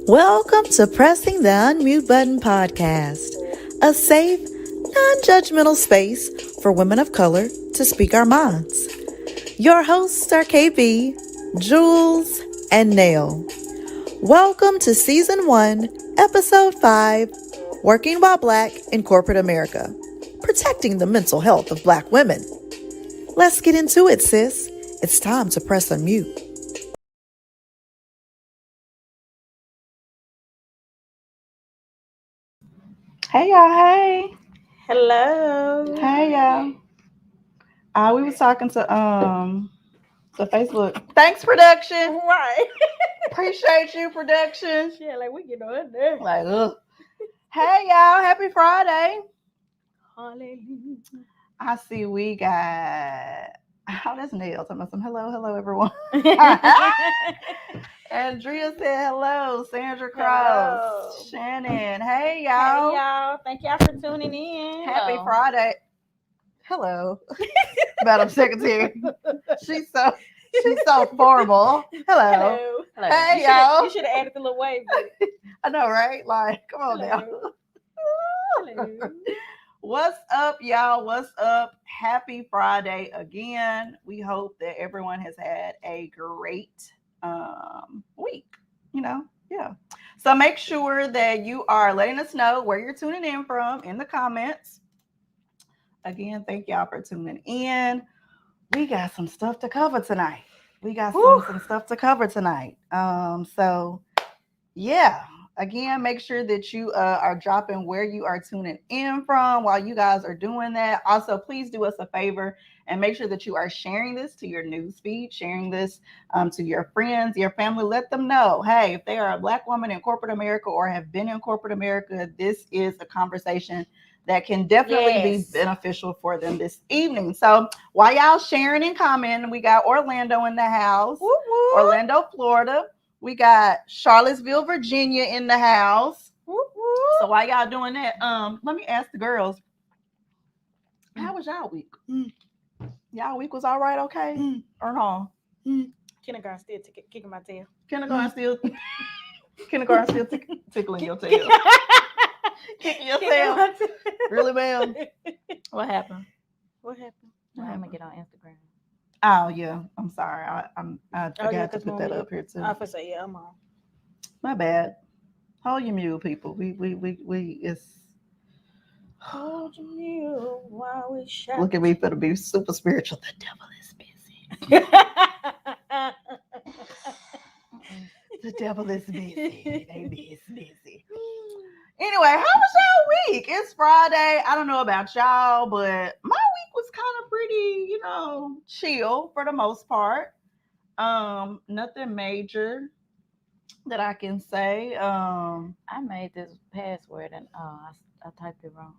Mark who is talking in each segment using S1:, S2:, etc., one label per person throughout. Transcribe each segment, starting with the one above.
S1: Welcome to Pressing the Unmute Button podcast, a safe, non-judgmental space for women of color to speak our minds. Your hosts are KB, Jules, and Nail. Welcome to Season 1, Episode 5, Working While Black in Corporate America, Protecting the Mental Health of Black Women. Let's get into it, sis. It's time to press unmute.
S2: Hey y'all, hey.
S3: Hello.
S2: Hey y'all. We was talking to Facebook. Thanks, production.
S3: Right.
S2: Appreciate you, production.
S3: Yeah, like we get on there.
S2: Like, ugh. Hey y'all, happy Friday.
S3: Hallelujah.
S2: I see we got that's Neil talking about some hello everyone. Andrea said hello. Sandra Cross.
S3: Hello.
S2: Shannon. Hey
S3: Hey
S2: y'all.
S3: y'all. Thank y'all for tuning in.
S2: Happy Friday. Hello. Madam Secretary. She's so formal. Hello.
S3: Hello.
S2: Hey y'all.
S3: You should have added the little wave.
S2: I know, right? Like, come on now.
S3: Hello.
S2: What's up, y'all? What's up? Happy Friday again. We hope that everyone has had a great week. Yeah. So make sure that you are letting us know where you're tuning in from in the comments. Again, thank y'all for tuning in. We got some stuff to cover tonight. Some stuff to cover tonight. So yeah. Again, make sure that you are dropping where you are tuning in from while you guys are doing that. Also, please do us a favor and make sure that you are sharing this to your news feed, sharing this to your friends, your family. Let them know, hey, if they are a Black woman in corporate America or have been in corporate America, this is a conversation that can definitely be beneficial for them this evening. So while y'all sharing and commenting, we got Orlando in the house, Orlando, Florida. We got Charlottesville, Virginia in the house. So while y'all doing that, let me ask the girls, how was y'all week? Y'all week was all right, okay? Or no?
S3: Kindergarten still kicking my tail.
S2: Kindergarten still tickling your tail. Kicking your tail. Really, ma'am? What happened?
S3: What happened?
S4: I'm gonna get on Instagram.
S2: Oh yeah, I'm sorry. I forgot to put that up here too.
S3: I was say yeah, I'm on.
S2: My bad. Hold your mute, people. We it's
S3: hold your mute while we shout.
S2: Look at me for to be super spiritual. The devil is busy. The devil is busy. Baby is busy. Anyway, how was y'all week? It's Friday. I don't know about y'all, but my week was kind of pretty, chill for the most part. Nothing major that I can say.
S4: I made this password and I typed it wrong.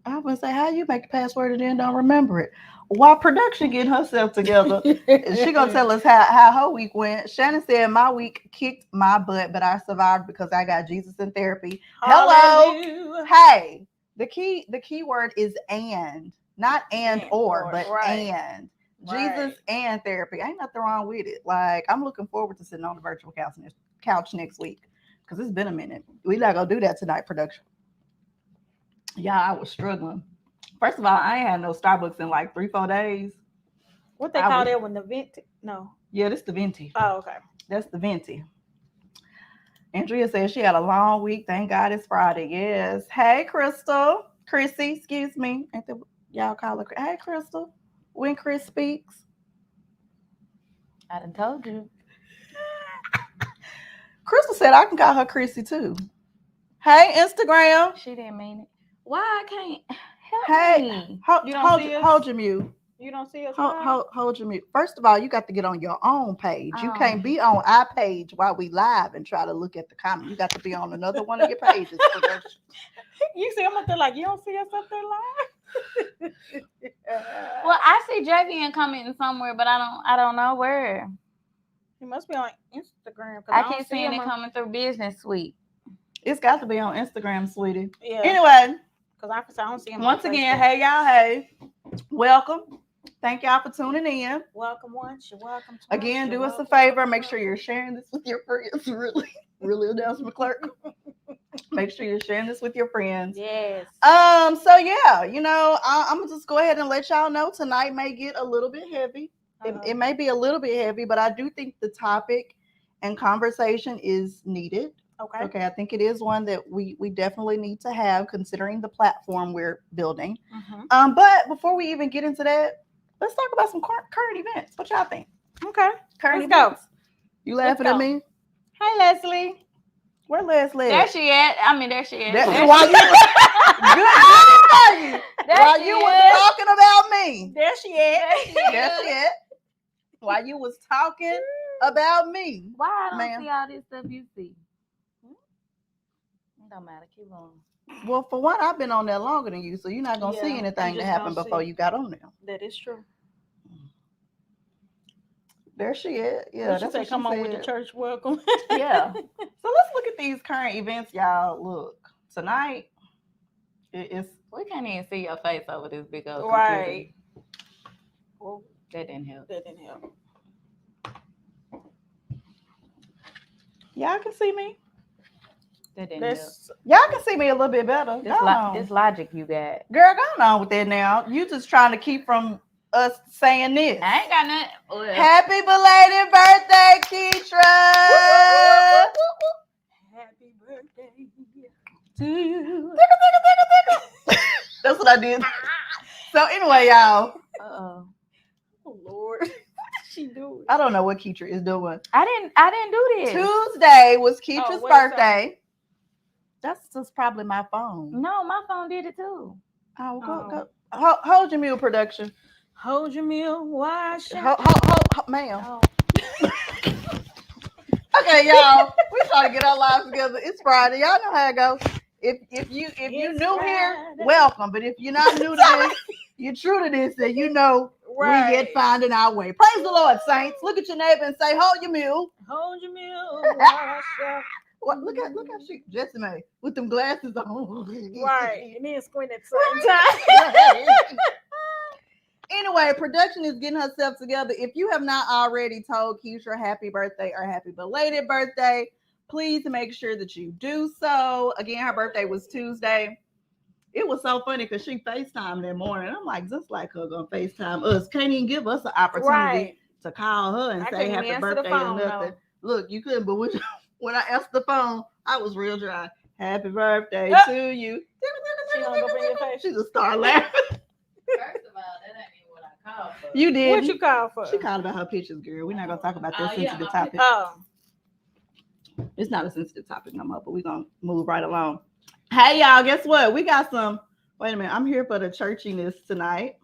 S2: I was gonna say, how you make a password and then don't remember it? While production getting herself together, she gonna tell us how her week went. Shannon said my week kicked my butt, but I survived because I got Jesus in therapy. Hello. Hey, the key word is and, not and or, but right. And. Jesus and therapy. Ain't nothing wrong with it. Like, I'm looking forward to sitting on the virtual couch next week because it's been a minute. We're not gonna do that tonight, production. Yeah, I was struggling. First of all, I ain't had no Starbucks in like 3-4 days.
S3: What they call that one? The venti? No.
S2: Yeah, this the venti.
S3: Oh, okay.
S2: That's the venti. Andrea says she had a long week. Thank God it's Friday. Yes. Hey, Chrissy, excuse me. Ain't that y'all call her? Hey, Crystal. When Chris speaks.
S4: I done told you.
S2: Crystal said I can call her Chrissy too. Hey, Instagram.
S4: She didn't mean it. Why I can't help me?
S2: Hold your mute.
S3: You don't see us?
S2: Hold your mute. First of all, you got to get on your own page. You can't be on our page while we live and try to look at the comment. You got to be on another one of your pages.
S3: You see, I'm up there like, you don't see us up there live?
S4: Well, I see Javian commenting somewhere, but I don't know where.
S3: He must be on Instagram.
S4: I keep seeing it coming through Business Suite.
S2: It's got to be on Instagram, sweetie.
S3: Yeah.
S2: Anyway,
S3: because I don't see him.
S2: Once again, hey y'all, hey, welcome. Thank y'all for tuning in.
S3: Welcome once, you're welcome twice.
S2: Again, do us a favor. Make sure you're sharing this with your friends. Really, Really announcement clerk. Make sure you're sharing this with your friends.
S3: Yes.
S2: So yeah, I'm gonna just go ahead and let y'all know tonight may get a little bit heavy. It may be a little bit heavy, but I do think the topic and conversation is needed. Okay, I think it is one that we definitely need to have, considering the platform we're building. But before we even get into that, let's talk about some current events. What y'all think?
S3: Okay.
S2: Current
S3: Let's
S2: events. You laughing at me?
S3: Hi, Leslie.
S2: Where Leslie?
S4: There she at. I mean, there she at.
S2: While you was talking about me.
S3: There she is.
S2: There she is. While you was talking about me.
S4: Why I don't
S2: ma'am.
S4: see all this stuff you see? It don't matter. Keep on.
S2: Well, for one, I've been on there longer than you, so you're not gonna see anything that happened before you got on there.
S3: That is true.
S2: There she is. Yeah,
S3: that's what she come on with the church welcome.
S2: Yeah. So let's look at these current events, y'all. Look, tonight it's
S4: We can't even see your face over this big old
S3: right.
S4: Well, that didn't help.
S2: Y'all can see me.
S4: That didn't help.
S2: Y'all can see me a little bit better.
S4: This logic you got.
S2: Girl, go on with that now. You just trying to keep from us saying this.
S4: I ain't got nothing. Well,
S2: Happy belated birthday, Keitra.
S3: Happy birthday
S2: to you. That's what I did. So anyway, y'all.
S3: Oh Lord. What did she do?
S2: I don't know what Keitra is doing.
S4: I didn't do this.
S2: Tuesday was Keetra's birthday. That's just probably my phone.
S4: No, my phone did it too.
S2: Oh, go. Hold your mule, production.
S3: Hold your mule. Wash
S2: out. Hold, ma'am. Oh. Okay, y'all. We trying to get our lives together. It's Friday. Y'all know how it goes. If you new here, welcome. But if you're not new to this, you're true to this, then you know we get finding our way. Praise the Lord, saints. Look at your neighbor and say, hold your mule.
S3: Hold your mule. Wash out.
S2: What? Look how she Jessie Mae with them glasses on.
S3: Right. And then squint at the same time.
S2: Anyway, production is getting herself together. If you have not already told Keitra happy birthday or happy belated birthday, please make sure that you do so. Again, her birthday was Tuesday. It was so funny because she FaceTimed that morning. I'm like, just like her gonna FaceTime us. Can't even give us an opportunity to call her and say happy birthday or nothing. Look, you couldn't, but when I answered the phone, I was real dry. Happy birthday to you.
S3: She don't go bring your face.
S2: She just started laughing.
S4: First of all, that ain't even what I called for.
S2: You did.
S3: What you called for?
S2: She called about her pictures, girl. We're not gonna talk about that sensitive topic. It's not a sensitive topic no more, but we're gonna move right along. Hey y'all, guess what? We got some. Wait a minute, I'm here for the churchiness tonight.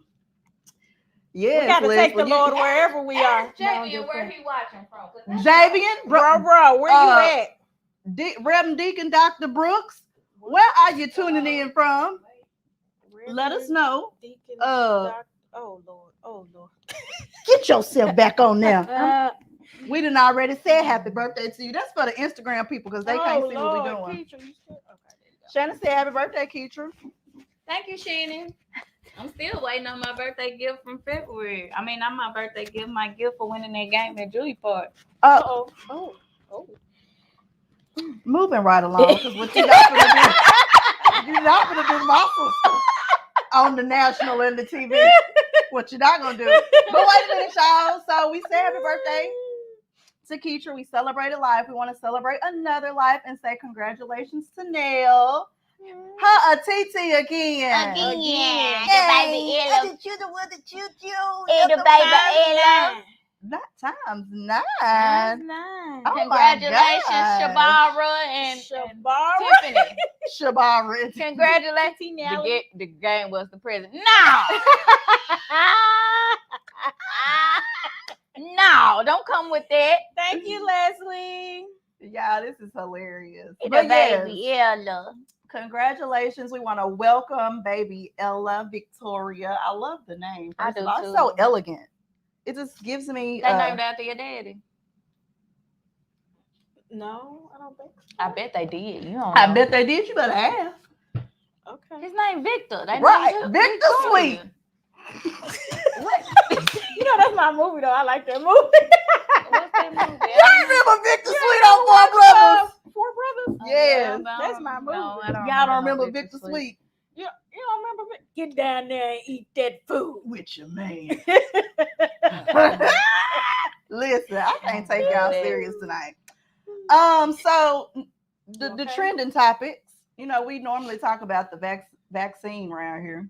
S2: Yes,
S3: we gotta take the Lord wherever we are.
S4: Javian, where he watching from?
S2: Javian,
S3: bro, where you at?
S2: Reverend Deacon Dr. Brooks, where are you tuning in from? Let us know.
S3: Deacon, oh Lord.
S2: Get yourself back on there. We done already said happy birthday to you. That's for the Instagram people because they can't see what we're doing. Shannon said happy birthday, Keitra.
S4: Thank you, Shannon. I'm still waiting on my birthday gift from February. I mean, not my birthday gift, my gift for winning that game at Julie Park.
S2: Oh. Moving right along because what you're not gonna do muscles on the national and the TV. What you're not gonna do. But wait a minute, y'all. So we say happy birthday to Keitra. We celebrated life. We want to celebrate another life and say congratulations to Nell. Her a TT again.
S4: Again.
S2: The baby Ella.
S4: The baby Ella.
S2: Not times 9.
S4: Oh, congratulations, Shabara and Tiffany.
S2: Shabara.
S4: Congratulations. The game was the present. No. No, don't come with that.
S3: Thank you, Leslie.
S2: Yeah, this is hilarious.
S4: The baby Ella.
S2: Congratulations. We want to welcome baby Ella Victoria. I love the name.
S4: I do too.
S2: It's so elegant. It just gives me...
S4: They named after your daddy.
S3: No, I don't think so.
S4: I bet they did. You don't know.
S2: I bet they did. You better ask.
S3: Okay.
S4: His name Victor.
S2: Right. Victor Sweet.
S3: You know, that's my movie, though. I like that movie.
S4: What's that movie?
S2: I remember Victor Sweet on Four Brothers. Yes.
S3: That's my movie.
S2: Y'all don't remember Victor Sweet?
S3: You don't remember me? Get down there and eat that food.
S2: With your man. Listen, I can't take y'all serious tonight. So the trending topics, we normally talk about the vaccine around here.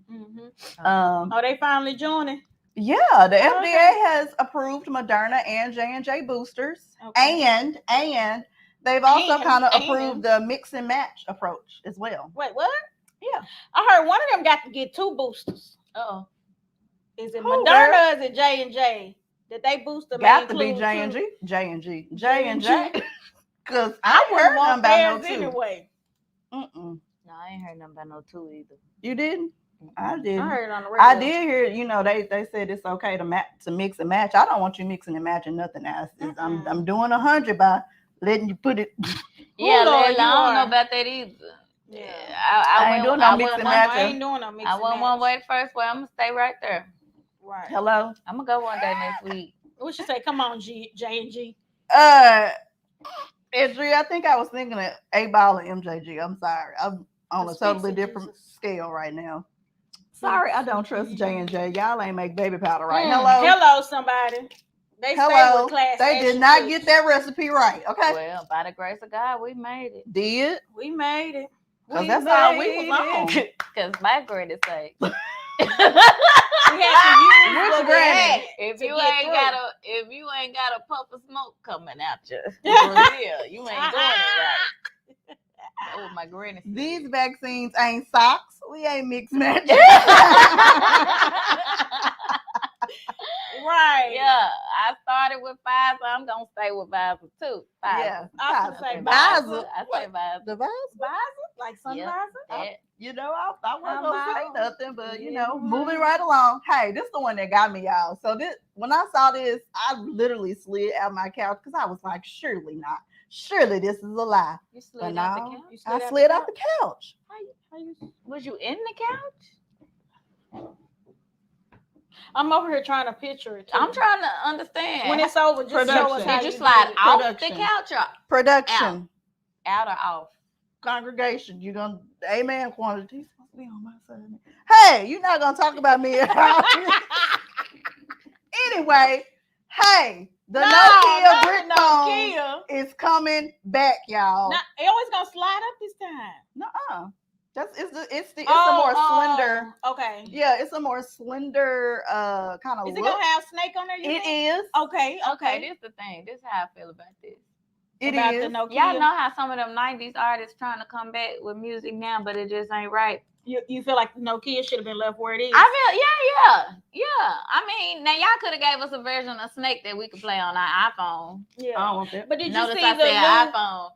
S3: Oh, they finally joining?
S2: Yeah, the FDA has approved Moderna and J&J boosters, and they've also kind of approved the mix and match approach as well.
S3: Wait, what?
S2: Yeah,
S3: I heard one of them got to get 2 boosters. Is it
S2: Who,
S3: Moderna
S2: girl?
S3: or is it J&J? Did they boost them?
S2: Got to be J&J. Because I
S3: wouldn't
S2: heard
S3: want
S2: nothing about
S3: theirs
S2: no 2.
S3: anyway.
S4: No, I ain't heard nothing about no 2 either.
S2: You didn't? I did.
S3: I heard it on the radio.
S2: I did hear, they said it's okay to mix and match. I don't want you mixing and matching nothing else. I'm doing 100 by letting you put it.
S4: Yeah,
S3: Lord,
S4: I don't know about that either.
S3: Yeah,
S2: I ain't doing no mix and match.
S3: I ain't doing no mix.
S4: I went one way the first way. I'm gonna stay right there.
S3: Right.
S2: Hello.
S4: I'm gonna go one day next week.
S3: What you say? Come on, J&G.
S2: Andrea, I think I was thinking of A-Ball and MJG. I'm sorry. I'm on a totally different scale right now. Sorry, I don't trust J&J. Y'all ain't make baby powder right.
S3: Hello, somebody. They stay with class.
S2: They did not get that recipe right. Okay.
S4: Well, by the grace of God, we made it.
S2: Did?
S3: We made it.
S2: Because that's all we was on.
S4: Because my granny say.
S3: We had to use
S2: Which granny?
S4: If you ain't got a puff of smoke coming out you, you ain't doing it right. That was my granny.
S2: These vaccines ain't socks. We ain't mixed match.
S3: Right.
S4: Yeah, I started with Pfizer. I'm gonna stay with Pfizer too. Pfizer.
S2: Yeah,
S3: I was say
S2: Pfizer.
S4: I say Pfizer.
S2: The Pfizer?
S3: Like Sun
S4: Yeah.
S3: Pfizer?
S2: I wasn't gonna say nothing, but moving right along. Hey, this is the one that got me, y'all. So when I saw this, I literally slid out my couch because I was like, surely not. Surely this is a lie.
S4: You slid off the couch?
S2: I slid off the couch.
S4: How you, was you in the couch?
S3: I'm over here trying to picture it.
S4: I'm trying to understand.
S3: When it's over, just show us how
S4: Did you slide off the couch or
S2: Production.
S4: out or off?
S2: Congregation, you're gonna amen quantity. You're supposed to be on my side. Hey, you're not gonna talk about me. Anyway, hey, the Nokia brick phone is coming back, y'all.
S3: It always gonna slide up this time.
S2: Nuh-uh. It's a more slender.
S3: Okay.
S2: Yeah, it's a more slender kind of.
S3: Is it gonna have snake on there?
S2: It is.
S3: Okay.
S4: This is the thing. This is how I feel about this.
S2: It
S3: about
S2: is.
S3: The Nokia.
S4: Y'all know how some of them 90s artists trying to come back with music now, but it just ain't right.
S3: You feel like Nokia should have been left where it is?
S4: I feel, yeah. I mean, now y'all could have gave us a version of Snake that we could play on our iPhone.
S3: Yeah.
S2: I don't want that.
S3: But did you
S4: Notice
S3: see
S4: I
S3: the
S4: said
S3: new
S4: iPhone?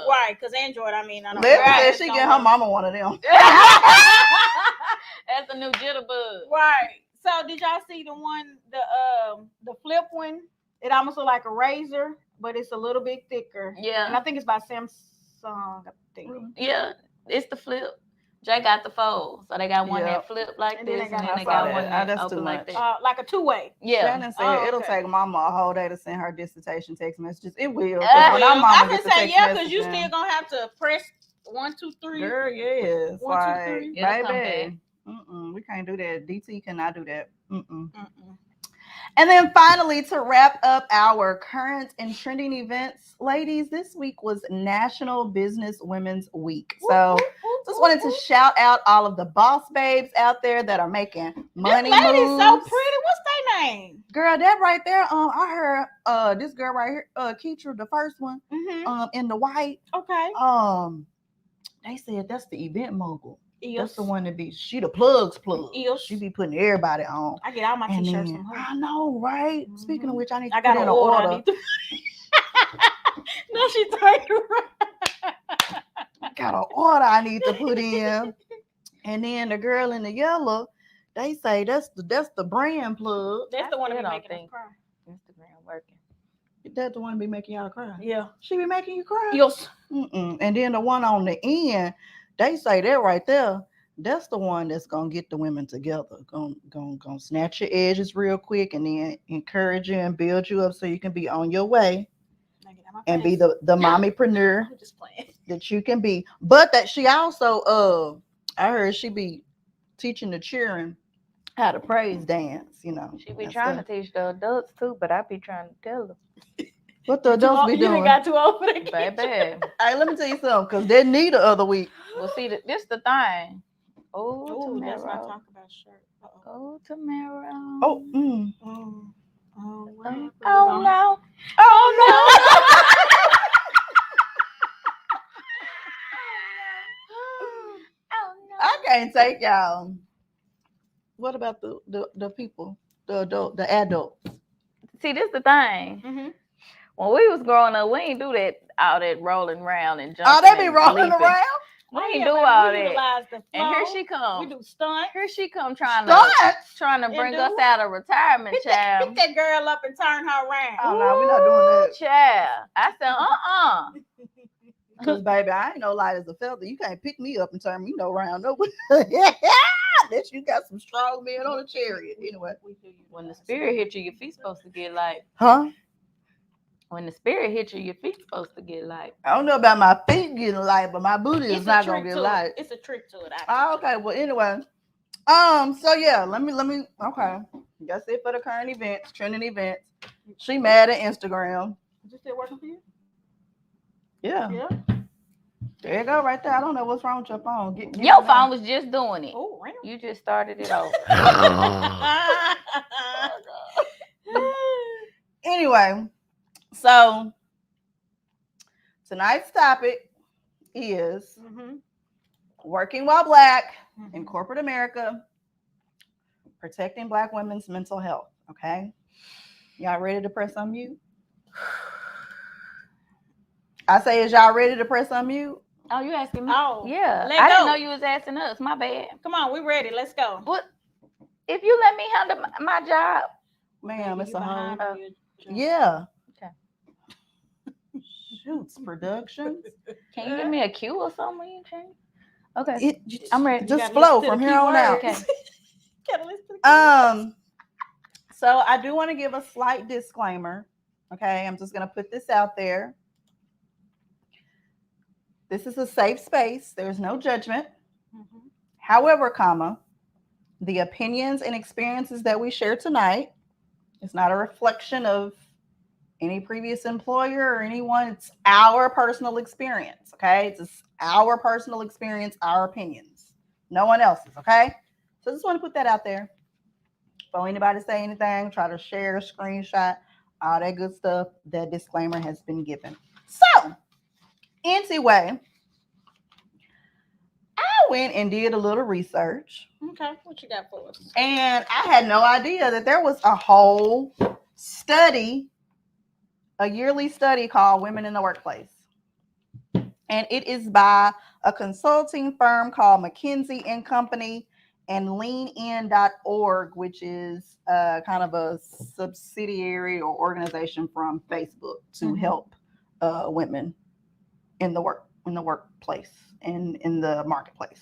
S3: Right, because Android. I mean, I don't.
S2: Leslie said she get her mama one of them.
S4: That's a new jitterbug.
S3: Right. So did y'all see the one, the flip one? It almost looks like a razor, but it's a little bit thicker.
S4: Yeah.
S3: And I think it's by Samsung. I think.
S4: Yeah, it's the flip. Jay got the fold, so they got one that flip like
S3: And then
S4: this,
S3: they got
S4: and then they got one that
S2: that's
S4: open
S2: too
S4: like
S2: much.
S4: that.
S3: Like a 2-way.
S4: Yeah.
S2: Shannon said it'll take mama a whole day to send her dissertation text messages. It will. When our
S3: I
S2: mama
S3: can
S2: gets a
S3: say
S2: text
S3: because you
S2: message
S3: still gonna have to press 1, 2, 3.
S2: Girl, yes.
S3: 1, 2, 3.
S4: It'll come
S2: Baby. We can't do that. DT cannot do that.
S3: Mm-mm.
S2: And then finally, to wrap up our current and trending events, ladies, this week was National Business Women's Week. So just wanted to shout out all of the boss babes out there that are making money
S3: This lady's
S2: moves.
S3: so pretty. What's their name?
S2: Girl, that right there, I heard this girl right here, Keitra, the first one,
S3: Mm-hmm.
S2: in the white.
S3: Okay.
S2: They said that's the event mogul.
S3: Eels.
S2: That's the one that she the plugs plug.
S3: Eels.
S2: She be putting everybody on.
S3: I get all my
S2: And
S3: t-shirts
S2: then,
S3: from her.
S2: I know, right? Speaking of which, I need to
S3: I
S2: put
S3: got
S2: in
S3: an
S2: an
S3: order.
S2: order.
S3: No, she turned around.
S2: Got an order I need to put in. And then the girl in the yellow, they say that's the brand plug.
S3: That's the one that be
S4: don't
S3: making us
S4: think
S3: cry.
S4: Instagram working.
S2: That's the one be making y'all cry.
S3: Yeah.
S2: She be making you cry.
S3: Yes.
S2: And then the one on the end, they say that right there. That's the one that's gonna get the women together. Gonna snatch your edges real quick, and then encourage you and build you up so you can be on your way. and be the mommypreneur
S3: I'm just playing.
S2: that you can be. But that she also, I heard she be teaching the children how to praise dance, you know.
S4: She be
S2: and
S4: trying
S2: stuff.
S4: to teach the adults too, but I be trying to tell them.
S2: What the adults be
S3: You done
S2: doing.
S3: got too old for that.
S4: Baby.
S2: Hey, let me tell you something, because they need the other week.
S4: Well, see, this the thing. Oh,
S3: Ooh, let's not
S4: tomorrow.
S3: talk about shirt. Uh-oh.
S4: Oh, tomorrow.
S2: Oh,
S3: What happened?
S4: Oh, no.
S2: oh
S4: Oh,
S2: no. I can't take y'all. What about the people, the adults?
S4: See, this the thing.
S3: Mm-hmm.
S4: When we was growing up, we ain't do that all that rolling around and jumping.
S2: Oh, they be
S4: and
S2: rolling
S4: leaping.
S2: around.
S4: We
S3: Oh,
S4: ain't
S3: yeah,
S4: do
S3: baby,
S4: all
S3: we
S4: that.
S3: utilize the
S4: And here
S3: flow.
S4: she come.
S3: We do stunts.
S4: Here she come trying
S2: Stunts?
S4: to
S3: And
S4: bring
S3: do
S4: us
S3: what?
S4: out of retirement,
S3: Pick
S4: child.
S3: that girl up and turn her around.
S2: Oh no, we're not doing that.
S4: Child. I said,
S2: Cause baby, I ain't no light as a feather. You can't pick me up and turn me no round over. That you got some strong men on a chariot. Anyway.
S4: When the spirit hit you, your feet supposed to get light.
S2: Huh?
S4: When the spirit hit you, your feet supposed to get light.
S2: I don't know about my feet getting light, but my booty is not gonna get light.
S3: It's a trick to it.
S2: Oh, okay. Well, anyway. So yeah, let me okay. That's it for the current events, trending events. She mad at Instagram.
S3: Is it still working for you?
S2: Yeah.
S3: Yeah.
S2: There you go, right there. I don't know what's wrong with your phone. Get
S4: Your phone was just doing it.
S3: Oh, really?
S4: You just started it over.
S2: Anyway, so tonight's topic is working while Black in corporate America, protecting Black women's mental health. Okay, y'all ready to press unmute? I say, is y'all ready to press unmute?
S4: Oh, you asking me?
S3: Oh,
S4: yeah.
S3: let
S4: I
S3: go.
S4: didn't know you was asking us. My bad.
S3: Come on, we ready. Let's go.
S4: What? If you let me handle my job,
S2: Ma'am, it's a whole.
S3: whole.
S2: Yeah.
S4: Okay.
S2: Shoots Productions.
S4: can you give me a cue or something? Okay.
S2: I'm
S4: ready.
S2: Just flow from here on out.
S4: Okay.
S2: So I do want to give a slight disclaimer. Okay, I'm just going to put this out there. This is a safe space. There's no judgment. However, the opinions and experiences that we share tonight is not a reflection of any previous employer or anyone. It's our personal experience. Okay, it's just our personal experience, our opinions, no one else's. Okay, so I just want to put that out there. Before anybody say anything, try to share, screenshot, all that good stuff, that disclaimer has been given. So, anyway, I went and did a little research.
S3: Okay, what you got for us?
S2: And I had no idea that there was a whole study, a yearly study called Women in the Workplace. And it is by a consulting firm called McKinsey & Company and leanin.org, which is kind of a subsidiary or organization from Facebook to help women in the workplace and in the marketplace.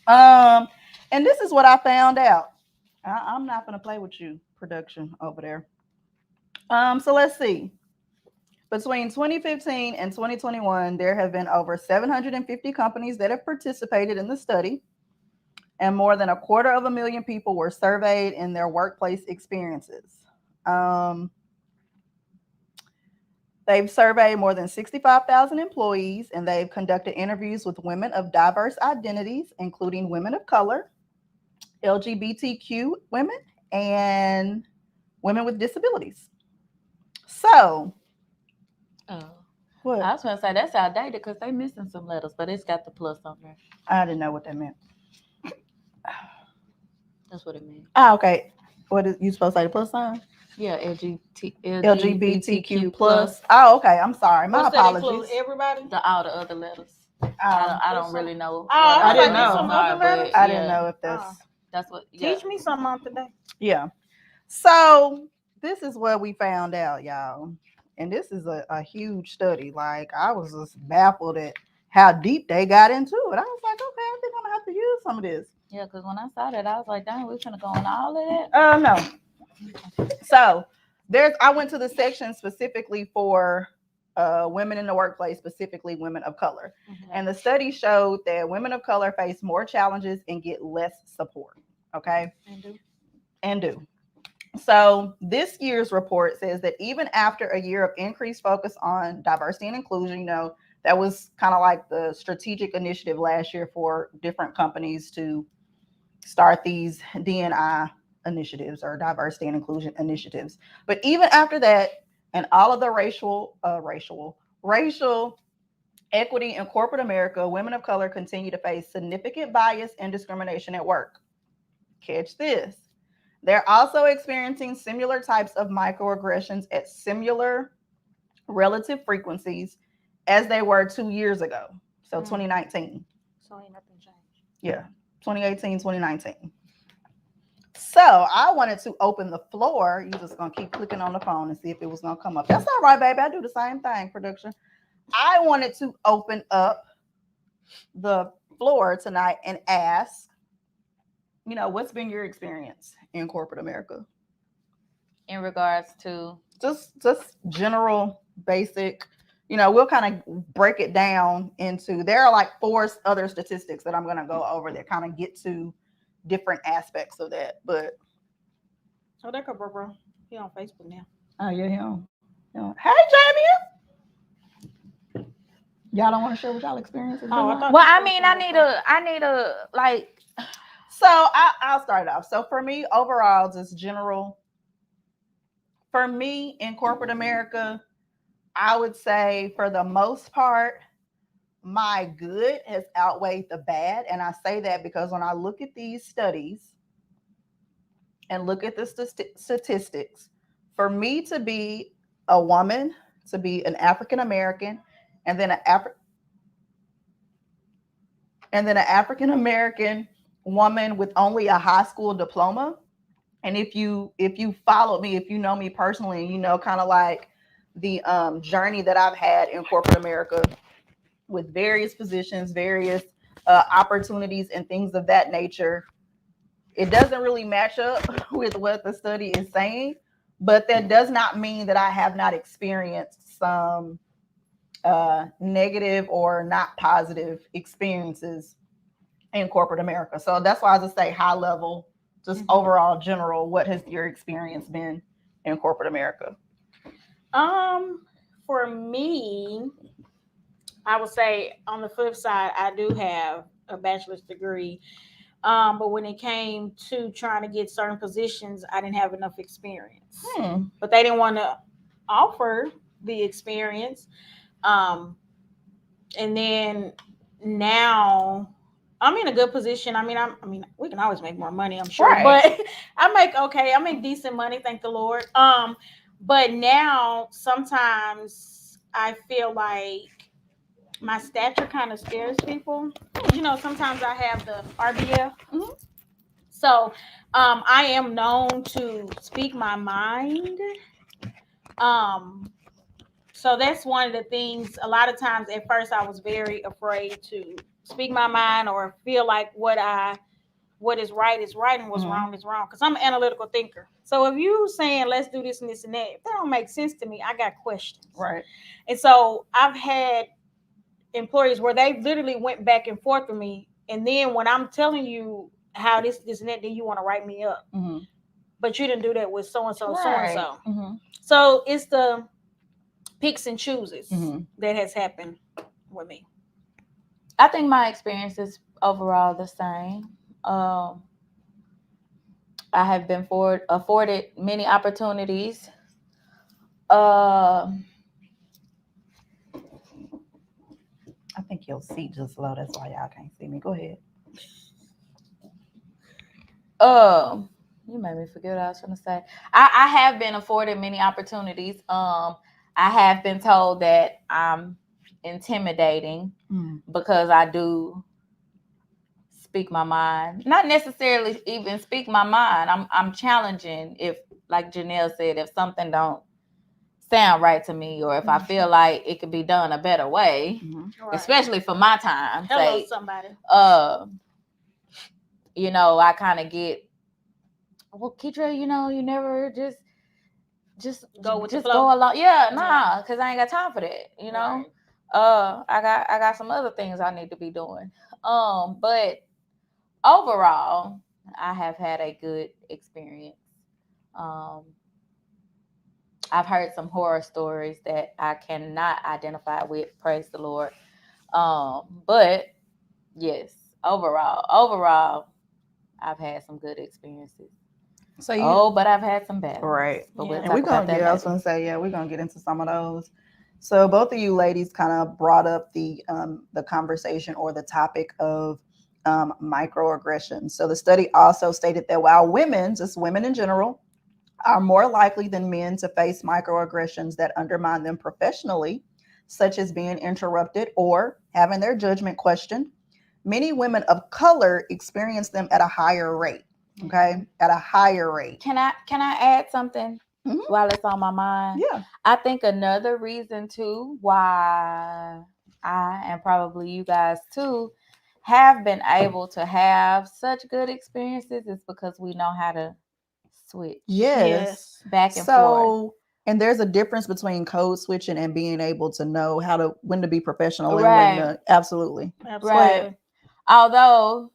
S2: And this is what I found out. I'm not going to play with you, production over there. So let's see. Between 2015 and 2021, there have been over 750 companies that have participated in the study, and more than 250,000 people were surveyed in their workplace experiences. They've surveyed more than 65,000 employees, and they've conducted interviews with women of diverse identities, including women of color, LGBTQ women, and women with disabilities. So, what?
S4: I was going to say that's outdated because they're missing some letters, but it's got the plus on there.
S2: I didn't know what that meant.
S4: That's what it means.
S2: Ah, okay. What is you supposed to say? The plus sign?
S4: Yeah,
S2: LGBTQ plus. Oh, okay. I'm sorry. My apologies.
S3: Everybody.
S4: All the other letters. I don't really know.
S2: I didn't know.
S3: I
S2: didn't know if
S4: that's what.
S3: Yeah. Teach me something on today.
S2: Yeah. So this is what we found out, y'all. And this is a huge study. Like, I was just baffled at how deep they got into it. I was like, okay, I think I'm gonna have to use some of this.
S4: Yeah, because when I saw that, I was like, dang, we're gonna go on all of that.
S2: No. So I went to the section specifically for women in the workplace, specifically women of color.
S3: Mhm.
S2: And the study showed that women of color face more challenges and get less support. Okay. And do. So this year's report says that even after a year of increased focus on diversity and inclusion, that was kind of like the strategic initiative last year for different companies to start these D&I initiatives or diversity and inclusion initiatives. But even after that, and all of the racial equity in corporate America, women of color continue to face significant bias and discrimination at work. Catch this. They're also experiencing similar types of microaggressions at similar relative frequencies as they were 2 years ago. So 2019.
S3: So ain't nothing changed.
S2: Yeah, 2018, 2019. So I wanted to open the floor. You're just going to keep clicking on the phone and see if it was going to come up. That's all right, baby. I do the same thing, production. I wanted to open up the floor tonight and ask, what's been your experience in corporate America?
S4: In regards to
S2: Just general, basic, we'll kind of break it down into, there are like 4 other statistics that I'm going to go over that kind of get to different aspects of that. But
S3: oh, that bro. He on Facebook now.
S2: Oh yeah. Hey Jamie. Y'all don't want to share what y'all experiences?
S3: Oh, I thought.
S4: well, I mean, I need a like.
S2: So I'll start it off. So for me, overall, just general. For me, in corporate America, I would say for the most part, my good has outweighed the bad. And I say that because when I look at these studies and look at the statistics, for me to be a woman, to be an African American, and then an African American woman with only a high school diploma. And if you follow me, if you know me personally, kind of like the journey that I've had in corporate America with various positions, various opportunities, and things of that nature, it doesn't really match up with what the study is saying. But that does not mean that I have not experienced some negative or not positive experiences in corporate America. So that's why I just say high level, just overall general, what has your experience been in corporate America?
S3: For me, I would say on the flip side, I do have a bachelor's degree. But when it came to trying to get certain positions, I didn't have enough experience. But they didn't want to offer the experience. And then now I'm in a good position. I mean, we can always make more money, I'm sure. Right. But I make decent money, thank the Lord. But now sometimes I feel like my stature kind of scares people. Sometimes I have the RBF. So I am known to speak my mind. So that's one of the things. A lot of times at first I was very afraid to speak my mind or feel like what is right is right and what's wrong is wrong, because I'm an analytical thinker. So if you saying let's do this and this and that, if that don't make sense to me, I got questions.
S2: Right.
S3: And so I've had employees where they literally went back and forth with me, and then when I'm telling you how this and that, then you want to write me up. But you didn't do that with so and so, so and so. So it's the picks and chooses that has happened with me.
S4: I think my experience is overall the same. I have been afforded many opportunities.
S2: I think your seat just low. That's why y'all can't see me. Go ahead.
S4: You made me forget what I was going to say. I have been afforded many opportunities. I have been told that I'm intimidating because I do speak my mind. Not necessarily even speak my mind. I'm challenging if, like Janelle said, if something don't sound right to me, or if I feel like it could be done a better way, especially for my time.
S3: Hello, somebody.
S4: I kind of get, well, Keitra, you never just just
S3: Go with the
S4: just
S3: flow.
S4: go along. Yeah,
S3: Yeah.
S4: nah, because I ain't got time for that. You know.
S3: Right.
S4: I got some other things I need to be doing. But overall, I have had a good experience. Um, I've heard some horror stories that I cannot identify with. Praise the Lord. But yes, overall, I've had some good experiences.
S2: So
S4: But I've had some bad
S2: right.
S4: ones. But we'll
S3: Yeah.
S2: And
S4: talk
S2: we're
S4: about
S2: gonna
S4: that
S2: I was
S4: later.
S2: gonna say, yeah, we're gonna get into some of those. So both of you ladies kind of brought up the conversation or the topic of microaggressions. So the study also stated that while women, just women in general, are more likely than men to face microaggressions that undermine them professionally, such as being interrupted or having their judgment questioned, many women of color experience them at a higher rate. Okay, at a higher rate.
S4: Can I add something
S2: Mhm.
S4: while it's on my mind?
S2: Yeah.
S4: I think another reason too why I and probably you guys too have been able to have such good experiences is because we know how to switch.
S2: Yes.
S4: Back and forth.
S2: So, and there's a difference between code switching and being able to know when to be professional and when
S4: Right.
S2: to absolutely.
S3: Absolutely.
S4: Although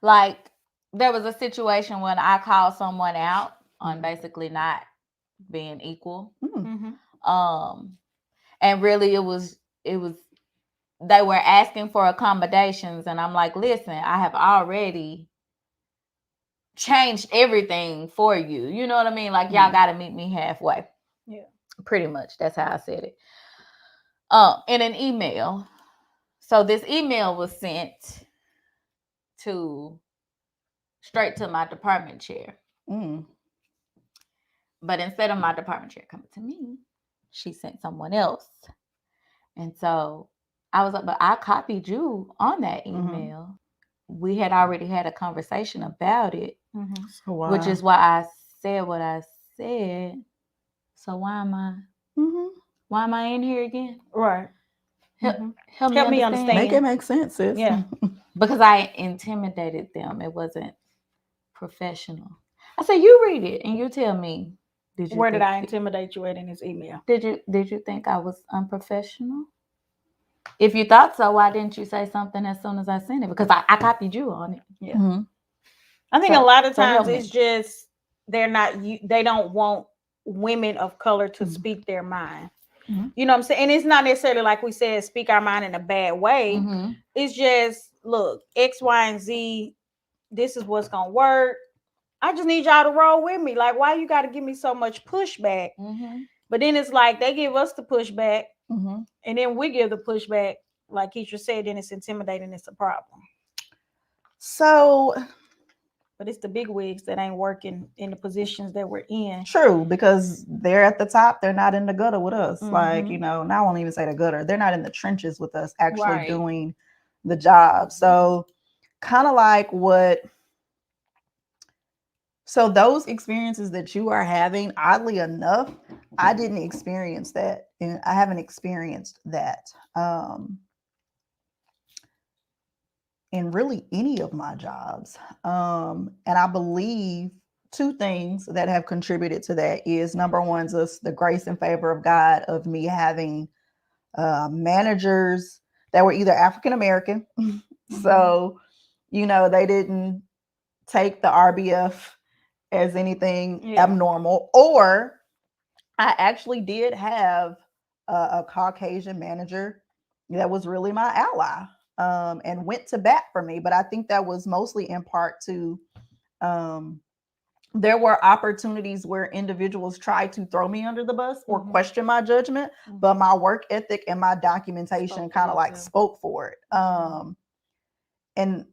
S4: like there was a situation when I called someone out on basically not being equal. And really it was they were asking for accommodations and I'm like, listen, I have already changed everything for you. You know what I mean? Like y'all gotta meet me halfway.
S3: Yeah.
S4: Pretty much. That's how I said it. In an email. So this email was sent straight to my department chair. But instead of my department chair coming to me, she sent someone else. And so I was like, but I copied you on that email. We had already had a conversation about it,
S2: So
S4: which is why I said what I said. So why am I in here again?
S3: Right.
S4: Help me understand.
S2: Make it make sense, sis.
S3: Yeah.
S4: Because I intimidated them. It wasn't professional. I said, you read it and you tell me.
S3: Where did I intimidate you at in this email?
S4: Did you think I was unprofessional? If you thought so, why didn't you say something as soon as I sent it? Because I copied you on it.
S3: Yeah. I think a lot of times it's just they don't want women of color to speak their mind. You know what I'm saying? And it's not necessarily like we said, speak our mind in a bad way. It's just, look, X, Y, and Z, this is what's going to work. I just need y'all to roll with me. Like, why you got to give me so much pushback? But then it's like they give us the pushback and then we give the pushback. Like Keisha said, then it's intimidating. It's a problem.
S2: So,
S3: but it's the big wigs that ain't working in the positions that we're in.
S2: True, because they're at the top. They're not in the gutter with us. Like, now I won't even say the gutter. They're not in the trenches with us actually doing the job. So kind of like so those experiences that you are having, oddly enough, I didn't experience that. And I haven't experienced that in really any of my jobs. And I believe two things that have contributed to that is, number one, just the grace and favor of God of me having managers that were either African American. So, they didn't take the RBF as anything abnormal, or I actually did have a Caucasian manager that was really my ally and went to bat for me. But I think that was mostly in part to there were opportunities where individuals tried to throw me under the bus or question my judgment, but my work ethic and my documentation kind of like spoke for it. And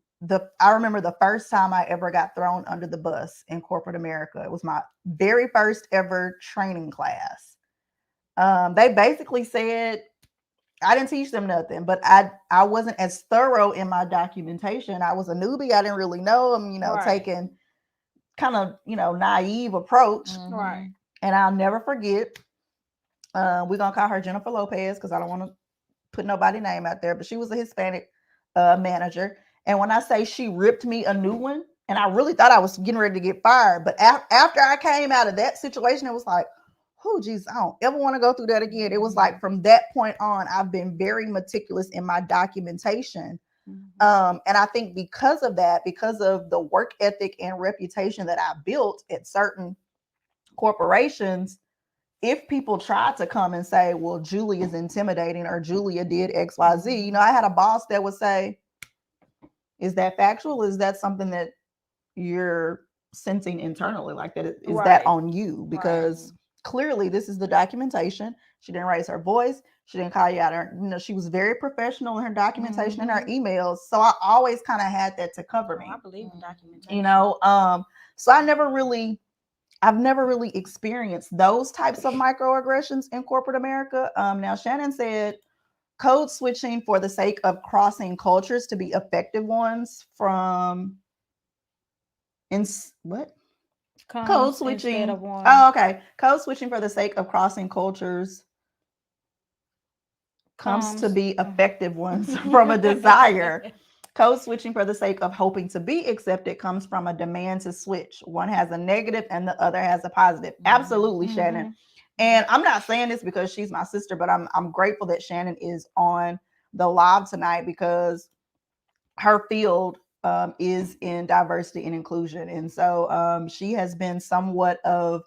S2: I remember the first time I ever got thrown under the bus in corporate America. It was my very first ever training class. They basically said, I didn't teach them nothing, but I wasn't as thorough in my documentation. I was a newbie. I didn't really know them, taking kind of, naive approach.
S3: Right.
S2: And I'll never forget. We're going to call her Jennifer Lopez because I don't want to put nobody's name out there, but she was a Hispanic manager. And when I say she ripped me a new one, and I really thought I was getting ready to get fired, but after I came out of that situation, it was like, oh, geez, I don't ever want to go through that again. It was like from that point on, I've been very meticulous in my documentation. And I think because of that, because of the work ethic and reputation that I built at certain corporations, if people try to come and say, well, Julie is intimidating or Julia did XYZ, you know, I had a boss that would say, is that factual? Is that something that you're sensing internally? Like that is that on you? Because clearly this is the documentation. She didn't raise her voice. She didn't call you out. You know, she was very professional in her documentation and her emails. So I always kind of had that to cover me.
S3: I believe in documentation.
S2: You know, so I've never really experienced those types of microaggressions in corporate America. Now Shannon said code switching for the sake of crossing cultures to be effective ones from code switching. Oh, okay. Code switching for the sake of crossing cultures comes to be effective ones from a desire. Code switching for the sake of hoping to be accepted comes from a demand to switch. One has a negative and the other has a positive. Absolutely, Shannon. And I'm not saying this because she's my sister, but I'm grateful that Shannon is on the live tonight because her field is in diversity and inclusion. And so she has been somewhat of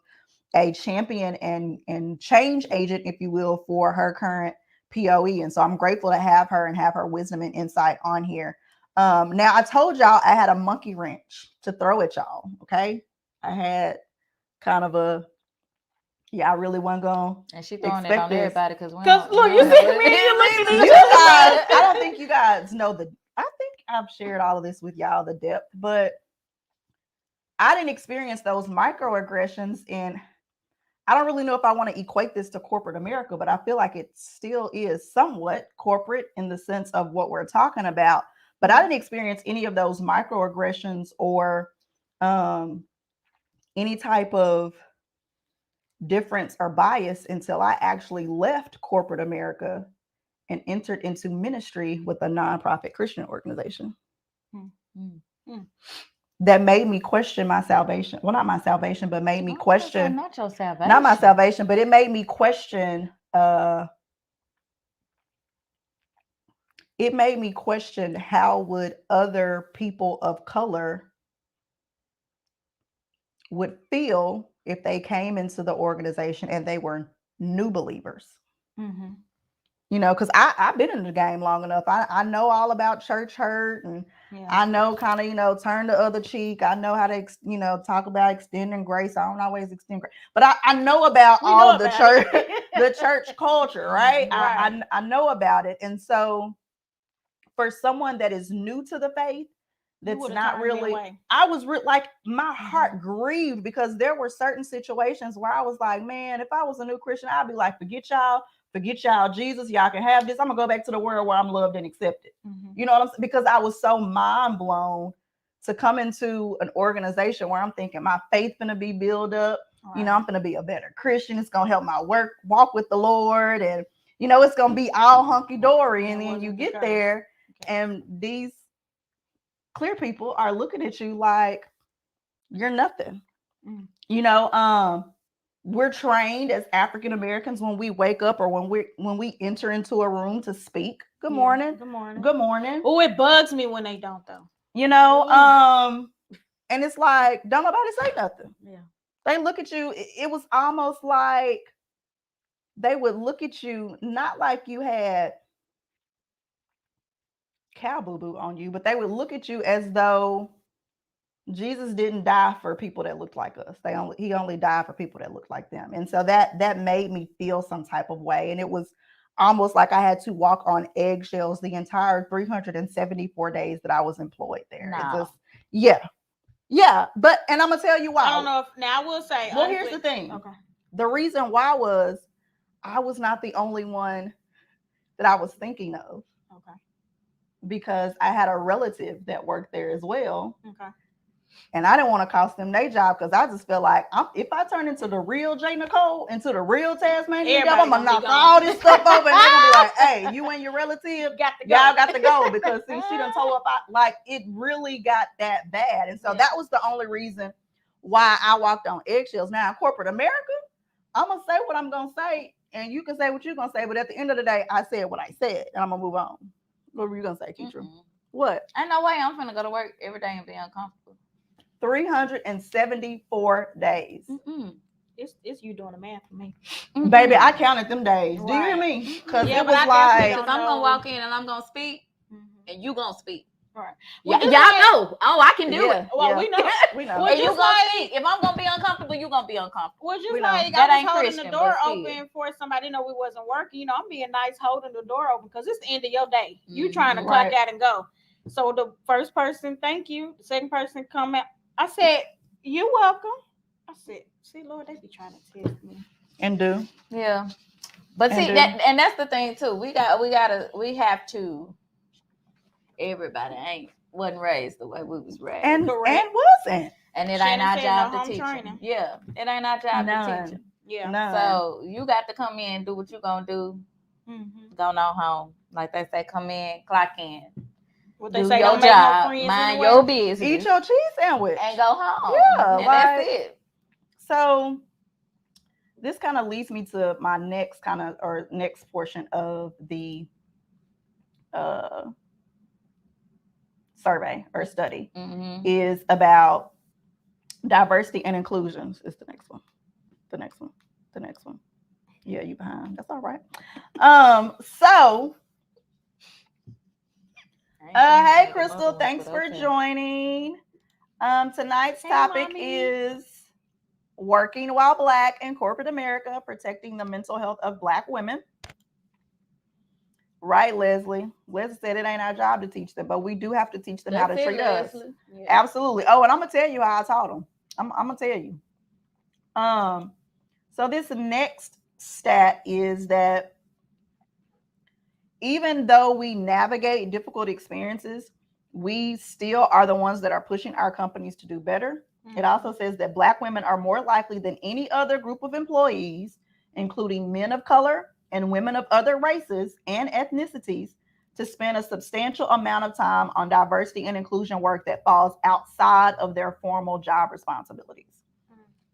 S2: a champion and change agent, if you will, for her current POE. And so I'm grateful to have her and have her wisdom and insight on here. Now, I told y'all I had a monkey wrench to throw at y'all, okay? I had kind of a, I really wasn't going to
S4: And she throwing it on everybody because
S3: look, you see me, you looking at
S2: you guys, I don't think you guys know I think I've shared all of this with y'all, the depth, but I didn't experience those microaggressions, and I don't really know if I want to equate this to corporate America, but I feel like it still is somewhat corporate in the sense of what we're talking about. But I didn't experience any of those microaggressions or any type of difference or bias until I actually left corporate America and entered into ministry with a nonprofit Christian organization. That made me question my salvation. Well, not my salvation, but made me question.
S4: Not your salvation.
S2: Not my salvation, but it made me question. It made me question how would other people of color would feel if they came into the organization and they were new believers. You know, because I've been in the game long enough. I know all about church hurt, and I know kind of, you know, turn the other cheek. I know how to, you know, talk about extending grace. I don't always extend grace, but I know about all of the church, the church culture, right? I know about it. And so for someone that is new to the faith, that's not really, I was like, my heart grieved because there were certain situations where I was like, man, if I was a new Christian, I'd be like, forget y'all, Jesus, y'all can have this. I'm gonna go back to the world where I'm loved and accepted. You know what I'm saying? Because I was so mind blown to come into an organization where I'm thinking my faith gonna be built up. You know, I'm gonna be a better Christian. It's gonna help my walk with the Lord, and you know, it's gonna be all hunky dory. And then you get there, and these clear people are looking at you like you're nothing. You know, we're trained as African Americans when we wake up or when we enter into a room to speak. Good morning.
S3: Good morning.
S2: Good morning.
S3: Oh, it bugs me when they don't though.
S2: You know, and it's like, don't nobody say nothing.
S3: Yeah.
S2: They look at you. It was almost like they would look at you not like you had cow boo-boo on you, but they would look at you as though Jesus didn't die for people that looked like us. He only died for people that looked like them. And so that made me feel some type of way. And it was almost like I had to walk on eggshells the entire 374 days that I was employed there. Yeah. But, and I'm going to tell you why.
S3: I don't know if, now I will say.
S2: Well, here's the thing.
S3: Okay.
S2: The reason why was I was not the only one that I was thinking of.
S3: Okay.
S2: Because I had a relative that worked there as well.
S3: Okay.
S2: And I didn't want to cost them their job because I just feel like if I turn into the real J. Nicole, into the real Tasmanian devil, I'm going to knock all this stuff over and they're going to be like, hey, you and your relative, y'all got to go because see, she done told up. Like, it really got that bad. And so that was the only reason why I walked on eggshells. Now, in corporate America, I'm going to say what I'm going to say and you can say what you're going to say. But at the end of the day, I said what I said and I'm going to move on. What were you going to say, Keitra? What?
S4: Ain't no way I'm finna go to work every day and be uncomfortable.
S2: 374 days.
S3: It's you doing the math for me.
S2: Baby, I counted them days. Do you hear me? Because it was like...
S4: Because I'm going to walk in and I'm going to speak and you going to speak.
S3: Right.
S4: Y'all know. Oh, I can do it.
S3: Well, we know.
S2: We know.
S4: And you gonna speak. If I'm gonna be uncomfortable, you gonna be uncomfortable.
S3: Well, just
S2: We
S3: like
S2: know.
S3: I was holding the door open for somebody to know we wasn't working. You know, I'm being nice holding the door open because it's the end of your day. You trying to clock out and go. So the first person, thank you. The second person come out. I said, you're welcome. I said, see, Lord, they be trying to test me.
S2: And do.
S4: Yeah. But see, that's the thing too. We have to. Everybody wasn't raised the way we was raised.
S2: And wasn't.
S4: And it ain't our job to teach them. Yeah. It ain't our job to teach them.
S3: Yeah.
S2: None.
S4: So you got to come in, do what you gonna do. Go on home. Like they say, come in, clock in.
S3: What they
S4: do
S3: say,
S4: your
S3: don't make
S4: job,
S3: no friends
S4: mind
S3: anyway.
S4: your business.
S2: Eat your cheese sandwich.
S4: And go home.
S2: Yeah.
S4: And that's it.
S2: So this kind of leads me to my next portion of the survey or study is about diversity and inclusions. Is the next one. Yeah, you behind. That's all right. So hey Crystal, thanks for joining. Tonight's topic is working while Black in corporate America, protecting the mental health of Black women. Right, Leslie? Leslie said it ain't our job to teach them, but we do have to teach them how to treat us. Yeah. Absolutely. Oh, and I'm gonna tell you how I taught them. I'm gonna tell you. So this next stat is that even though we navigate difficult experiences, we still are the ones that are pushing our companies to do better. It also says that Black women are more likely than any other group of employees, including men of color and women of other races and ethnicities, to spend a substantial amount of time on diversity and inclusion work that falls outside of their formal job responsibilities.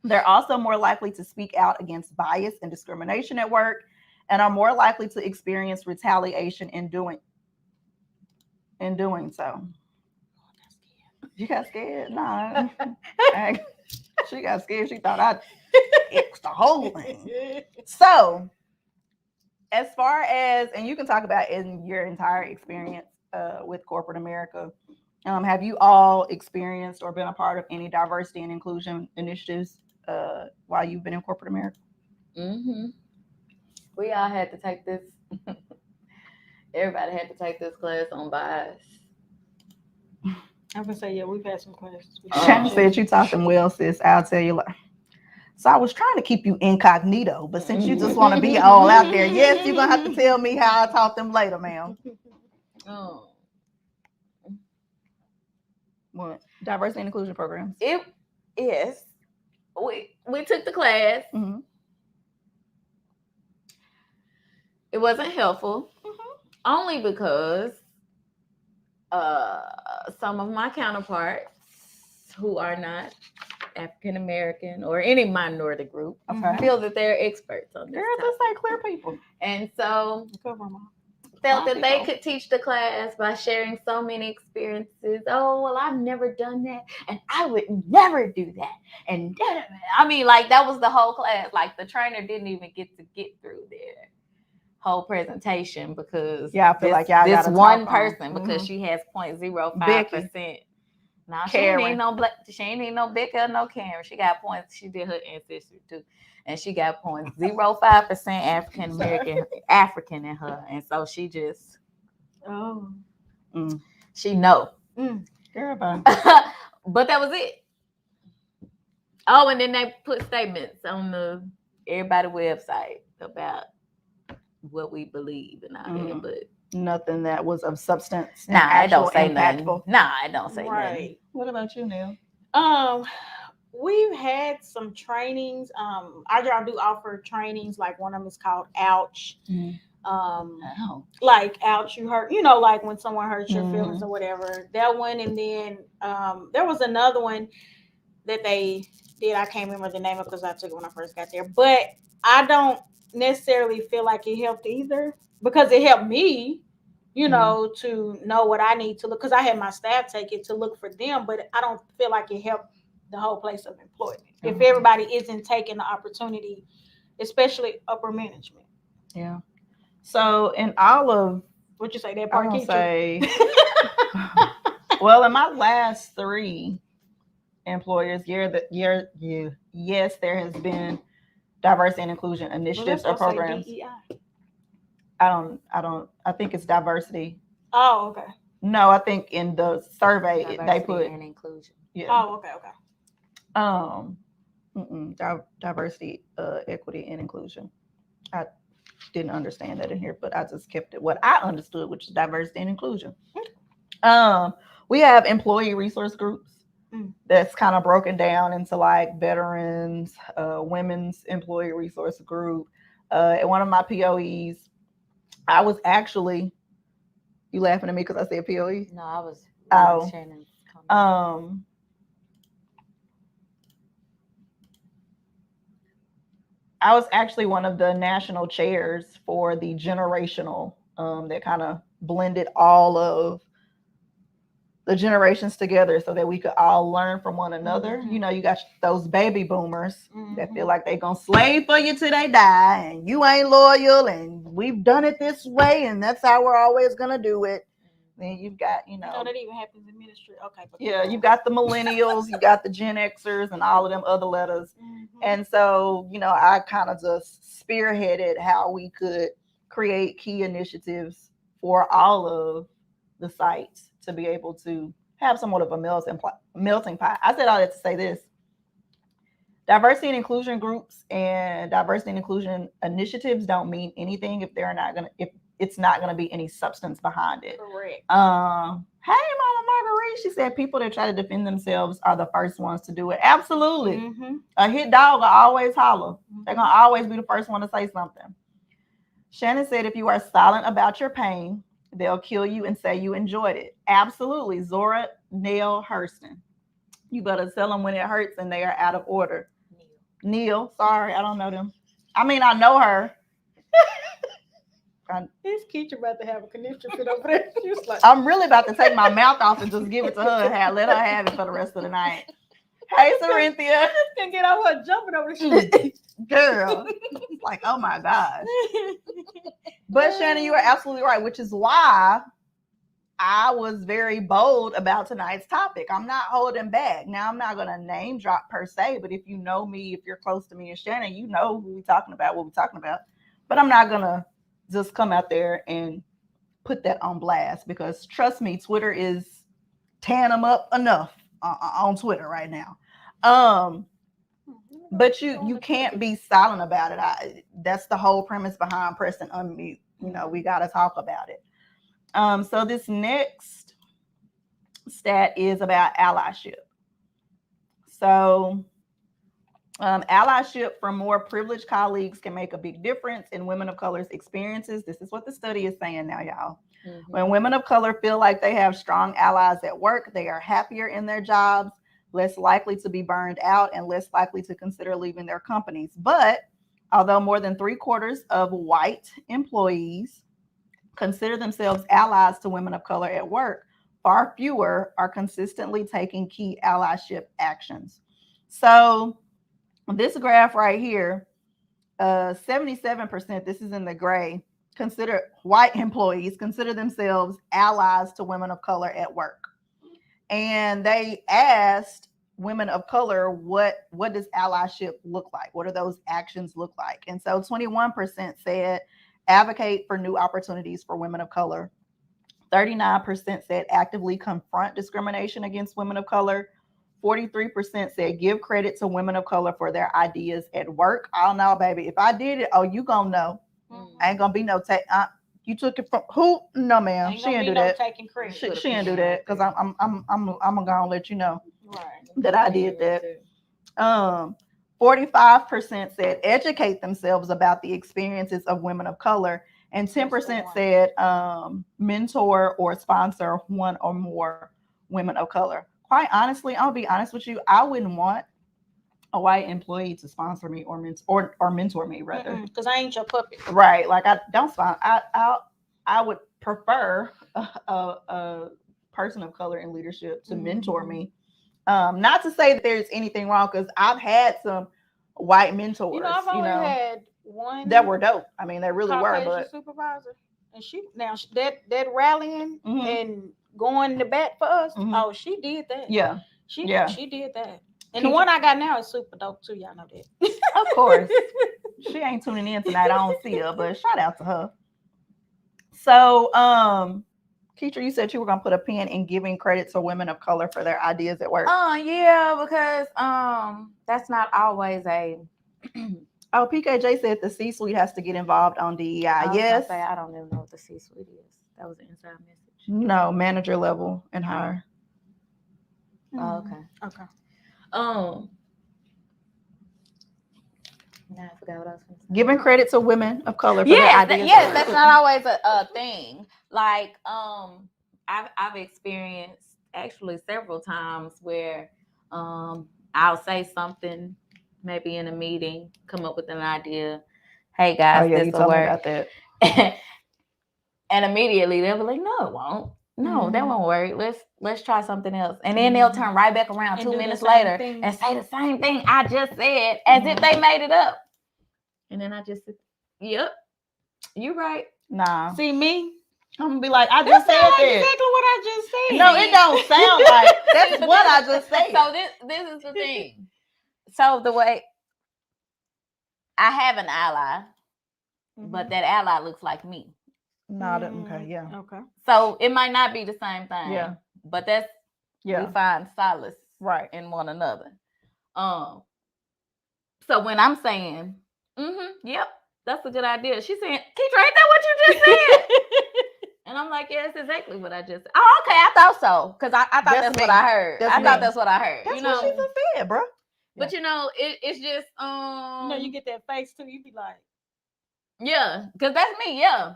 S2: They're also more likely to speak out against bias and discrimination at work and are more likely to experience retaliation in doing so. You got scared? Nah. She got scared. She thought I'd X the whole thing. So, as far as, and you can talk about in your entire experience with corporate America, have you all experienced or been a part of any diversity and inclusion initiatives while you've been in corporate America?
S4: We all had to take this. Everybody had to take this class on bias.
S3: I'm gonna say, yeah, we've had some classes.
S2: Shannon said you taught them well, sis. I'll tell you later. So I was trying to keep you incognito, but since you just want to be all out there, yes, you're gonna have to tell me how I taught them later, ma'am. What? Diversity and inclusion programs.
S4: Yes. We took the class. It wasn't helpful, only because some of my counterparts who are not African American or any minority group feel that they're experts on this.
S2: Girl, just say clear people.
S4: And so felt that they could teach the class by sharing so many experiences. Oh, well, I've never done that, and I would never do that. And I mean, like, that was the whole class. Like, the trainer didn't even get through their whole presentation because
S2: I feel like y'all
S4: this
S2: got
S4: one person because she has 0.05%. Now she ain't need no Becca or no Karen. She got points. She did her ancestry too, and she got 0.05% African in her, and so she just she know.
S2: Girl, bye.
S4: But that was it. Oh, and then they put statements on the everybody website about what we believe and all that, but
S2: nothing that was of substance.
S4: Nah, I don't say nothing. Nah, I don't say nothing.
S2: What about you, Neil?
S3: We've had some trainings. Our job do offer trainings. Like one of them is called Ouch. Like ouch, you hurt. Like when someone hurts your feelings or whatever. That one, and then there was another one that they did. I can't remember the name of because I took it when I first got there. But I don't necessarily feel like it helped either because it helped me, to know what I need to look. Because I had my staff take it to look for them, but I don't feel like it helped the whole place of employment if everybody isn't taking the opportunity, especially upper management.
S2: Yeah. So in all of
S3: what you say, that part,
S2: I'm gonna say, well, in my last 3 employers, yes, there has been diversity and inclusion initiatives or programs. I think it's diversity.
S3: Oh, okay.
S2: No, I think in the survey
S4: diversity
S2: they put
S4: and inclusion.
S3: Yeah. Oh, okay.
S2: Diversity, equity, and inclusion. I didn't understand that in here, but I just kept it what I understood, which is diversity and inclusion. We have employee resource groups that's kind of broken down into like veterans, women's employee resource group. At one of my POEs, I was actually, you laughing at me because I said POE?
S4: No, I was.
S2: I was actually one of the national chairs for the generational that kind of blended all of the generations together so that we could all learn from one another. You know, you got those baby boomers that feel like they're going to slave for you till they die and you ain't loyal and we've done it this way and that's how we're always going to do it. Then you've got,
S3: that even happens in ministry. Okay.
S2: Yeah, you got the millennials, you got the Gen Xers and all of them other letters. And so, I kind of just spearheaded how we could create key initiatives for all of the sites to be able to have somewhat of a melting pot. I said all that to say this. Diversity and inclusion groups and diversity and inclusion initiatives don't mean anything if it's not going to be any substance behind it.
S3: Correct.
S2: Hey, Mama Marguerite, she said people that try to defend themselves are the first ones to do it. Absolutely. A hit dog will always holler. They're going to always be the first one to say something. Shannon said if you are silent about your pain, they'll kill you and say you enjoyed it. Absolutely. Zora Neil Hurston. You better tell them when it hurts and they are out of order. Neil. Sorry, I don't know them. I mean, I know her.
S3: This teacher about to have a conniption fit over there. She was like,
S2: I'm really about to take my mouth off and just give it to her and let her have it for the rest of the night. Hey, Corinthia.
S3: I just can't get out her jumping over the shit.
S2: Girl. It's like, oh my gosh. But Shannon, you are absolutely right, which is why I was very bold about tonight's topic. I'm not holding back. Now, I'm not going to name drop per se, but if you know me, if you're close to me and Shannon, you know who we're talking about, what we're talking about. But I'm not going to just come out there and put that on blast because trust me, Twitter is tearing them up enough on Twitter right now. But you can't be silent about it. That's the whole premise behind press and unmute. We got to talk about it. So this next stat is about allyship. So allyship from more privileged colleagues can make a big difference in women of color's experiences. This is what the study is saying now, y'all. When women of color feel like they have strong allies at work, they are happier in their jobs, less likely to be burned out, and less likely to consider leaving their companies. But although more than 3/4 of white employees consider themselves allies to women of color at work, far fewer are consistently taking key allyship actions. So this graph right here, 77%, this is in the gray, white employees consider themselves allies to women of color at work. And they asked women of color, what does allyship look like? What do those actions look like? And so 21% said advocate for new opportunities for women of color. 39% said actively confront discrimination against women of color. 43% said give credit to women of color for their ideas at work. Oh no, baby. If I did it, you gonna know. Ain't gonna be no you took it from who? No, ma'am. She didn't do that.
S3: Taking credit.
S2: She didn't do that because I'm gonna let you know. that I did that. 45% said educate themselves about the experiences of women of color, and 10% said mentor or sponsor one or more women of color. Quite honestly, I'll be honest with you, I wouldn't want a white employee to sponsor me or mentor me, rather,
S3: because I ain't your puppet.
S2: Right? Like, I don't sponsor. I would prefer a person of color in leadership to mentor me. Not to say that there's anything wrong, because I've had some white mentors.
S3: I've only had one
S2: that were dope. I mean, they really were. But
S3: supervisor, and that rallying and going to bat for us. Oh, she did that.
S2: Yeah,
S3: she did that. And the one I got now is super dope too. Y'all know that.
S2: Of course. She ain't tuning in tonight. I don't see her, but shout out to her. So, Keisha, you said you were gonna put a pin in giving credit to women of color for their ideas at work.
S4: Yeah, because that's not always a.
S2: Oh, PKJ said the C-suite has to get involved on DEI. Yes.
S4: I don't even know what the C-suite is. That was an inside message.
S2: No, manager level and higher.
S4: Oh, okay. Now I forgot what I was going to say.
S2: Giving credit to women of color for their ideas.
S4: Yes, that's not always a thing. Like, I've experienced actually several times where I'll say something maybe in a meeting, come up with an idea. Hey guys,
S2: this will work. About that.
S4: And immediately they'll be like, no, it won't. No, that won't work. Let's try something else. And then they'll turn right back around 2 minutes later and say the same thing I just said, as if they made it up. And then I just said, yep, you're right.
S2: Nah.
S3: See me?
S2: I'm gonna be like, I just said that.
S3: Exactly what I just said.
S2: No, it don't sound like that's what I just said.
S4: So this is the thing. So the way I have an ally, but that ally looks like me.
S2: Okay.
S4: So it might not be the same thing.
S2: Yeah.
S4: But that's we find solace in one another. So when I'm saying, yep, that's a good idea. She's saying, Keisha, ain't that what you just said? And I'm like, yeah, that's exactly what I just said. Oh, okay, I thought so. Because I thought that's what I heard. I thought that's what I heard.
S2: That's what she just said, bro.
S4: But it's just
S3: you get that face too. You be like,
S4: yeah, because that's me, yeah.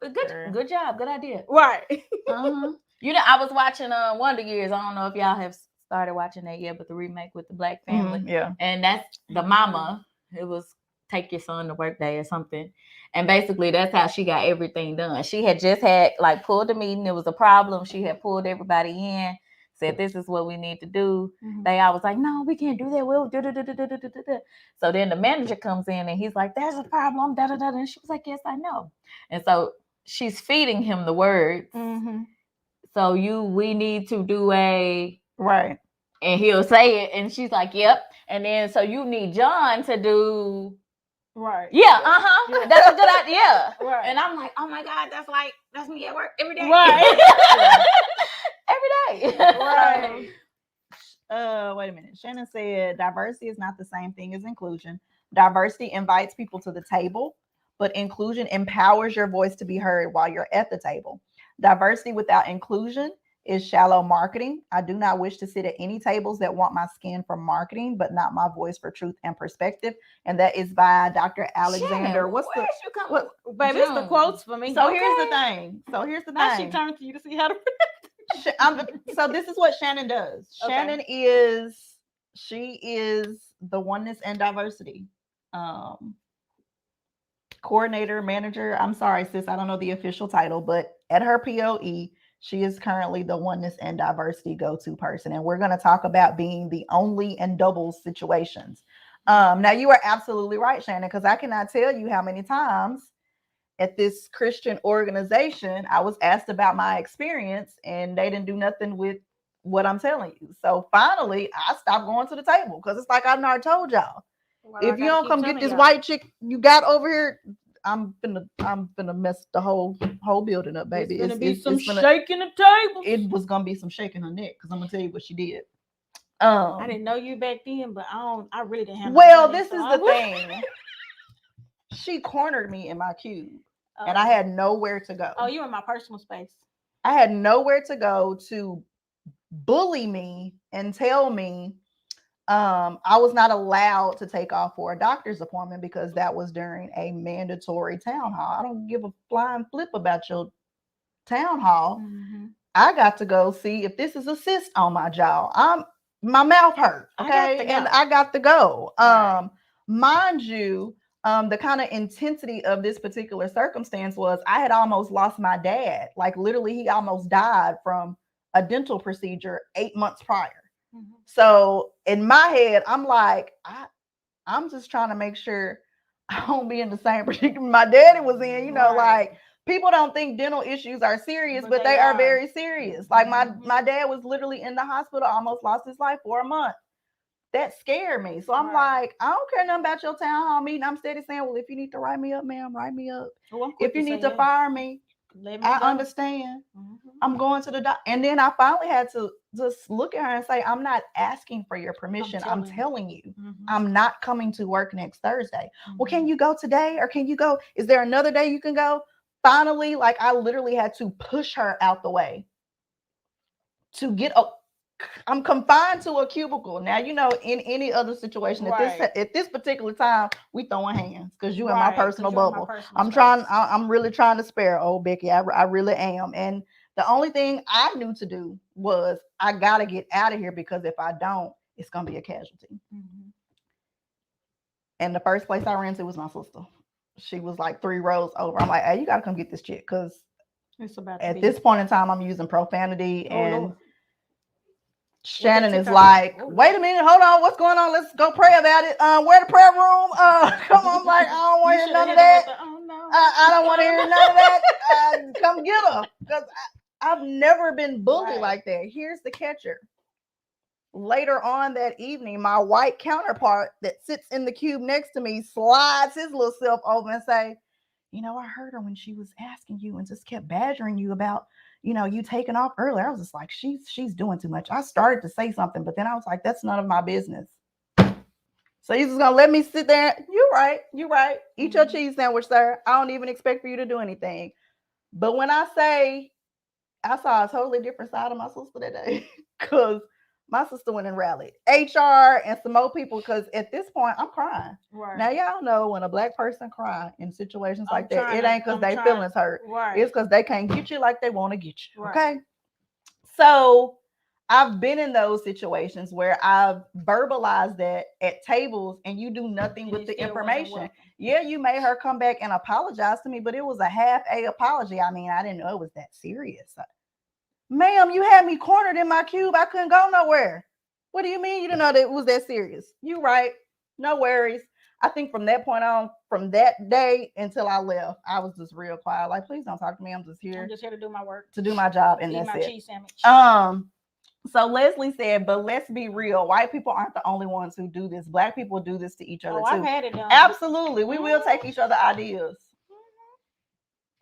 S4: Good job. Good idea.
S3: Right.
S4: I was watching Wonder Years. I don't know if y'all have started watching that yet, but the remake with the black family. And that's the mama. It was Take Your Son to Work Day or something. And basically that's how she got everything done. She had just pulled the meeting. It was a problem. She had pulled everybody in, said, this is what we need to do. They all was like, no, we can't do that. We'll do. So then the manager comes in and he's like, there's a problem. And she was like, yes, I know. And so she's feeding him the words. So we need to do a
S2: right.
S4: And he'll say it. And she's like, yep. And then so you need John to do
S3: right.
S4: Yeah, that's a good idea. Right. And I'm like, oh my God, that's me at work every day.
S3: Right.
S4: Every day.
S2: Right. Wait a minute. Shannon said diversity is not the same thing as inclusion. Diversity invites people to the table, but inclusion empowers your voice to be heard while you're at the table. Diversity without inclusion is shallow marketing. I do not wish to sit at any tables that want my skin for marketing, but not my voice for truth and perspective. And that is by Dr. Alexander.
S3: Baby, it's the quotes for me.
S2: So here's the thing. Now
S3: she turned to you to see how to.
S2: So this is what Shannon does. Okay. Shannon is the oneness and diversity coordinator, manager. I'm sorry, sis, I don't know the official title, but at her POE, she is currently the oneness and diversity go-to person. And we're going to talk about being the only and double situations. Now, you are absolutely right, Shannon, because I cannot tell you how many times at this Christian organization, I was asked about my experience and they didn't do nothing with what I'm telling you. So finally, I stopped going to the table because it's like I already told y'all. Well, if you don't come get this white chick you got over here, I'm gonna mess the whole building up, baby.
S3: It's gonna be some shaking the table.
S2: It was gonna be some shaking her neck because I'm gonna tell you what she did.
S3: I didn't know you back then, but I really didn't have.
S2: Well, this is the thing. She cornered me in my cube, and I had nowhere to go.
S3: Oh, you in my personal space.
S2: I had nowhere to go to bully me and tell me I was not allowed to take off for a doctor's appointment because that was during a mandatory town hall. I don't give a flying flip about your town hall.
S3: Mm-hmm.
S2: I got to go see if this is a cyst on my jaw. My mouth hurt, okay, and I got to go.
S3: Right.
S2: Mind you, the kind of intensity of this particular circumstance was I had almost lost my dad. Like literally, he almost died from a dental procedure 8 months prior. Mm-hmm. So in my head, I'm like, I'm just trying to make sure I don't be in the same predicament my daddy was in. You know, like people don't think dental issues are serious, but they are very serious. Like my dad was literally in the hospital, almost lost his life for a month. That scared me. So I'm like, I don't care nothing about your town hall meeting. I'm steady saying, well, if you need to write me up, ma'am, write me up. If you need to fire me, I understand. Mm-hmm. I'm going to the doctor. And then I finally had to just look at her and say, I'm not asking for your permission. I'm telling you, mm-hmm. I'm not coming to work next Thursday. Mm-hmm. Well, can you go today? Or can you go? Is there another day you can go? Finally, like I literally had to push her out the way to get up. I'm confined to a cubicle. Now, you know, in any other situation, at this particular time, we throwing hands because you in my personal bubble. I'm really trying to spare old Becky. I really am. And the only thing I knew to do was I got to get out of here because if I don't, it's going to be a casualty. Mm-hmm. And the first place I ran to was my sister. She was like 3 rows over. I'm like, hey, you got to come get this chick because at this point in time, I'm using profanity and Lord. Shannon is like, wait a minute, hold on, what's going on? Let's go pray about it. Where the prayer room? Come on, I'm like, I don't want to hear none of that. I don't want to hear none of that. Come get her. Because I've never been bullied like that. Here's the catcher. Later on that evening, my white counterpart that sits in the cube next to me slides his little self over and say, you know, I heard her when she was asking you and just kept badgering you about, you know, you taking off earlier. I was just like, she's doing too much. I started to say something, but then I was like, that's none of my business. So you're just gonna let me sit there? You're right. Eat your cheese sandwich, sir. I don't even expect for you to do anything. But when I say I saw a totally different side of my sister that day, because my sister went and rallied HR and some more people because at this point I'm crying. Right. Now y'all know when a black person cry in situations like that, it ain't because they feelings hurt. Right. It's because they can't get you like they want to get you. Right. Okay. So I've been in those situations where I've verbalized that at tables and you do nothing with the information. Yeah, you made her come back and apologize to me, but it was a half-a apology. I mean, I didn't know it was that serious. Ma'am, you had me cornered in my cube. I couldn't go nowhere. What do you mean you didn't know that it was that serious? You right. No worries. I think from that point on, from that day until I left, I was just real quiet. Like, please don't talk to me. I'm just here
S3: to do my work.
S2: To do my job. And that's it. Cheese sandwich. So Leslie said, but let's be real. White people aren't the only ones who do this. Black people do this to each other too. I've had it done. Absolutely. We will take each other ideas.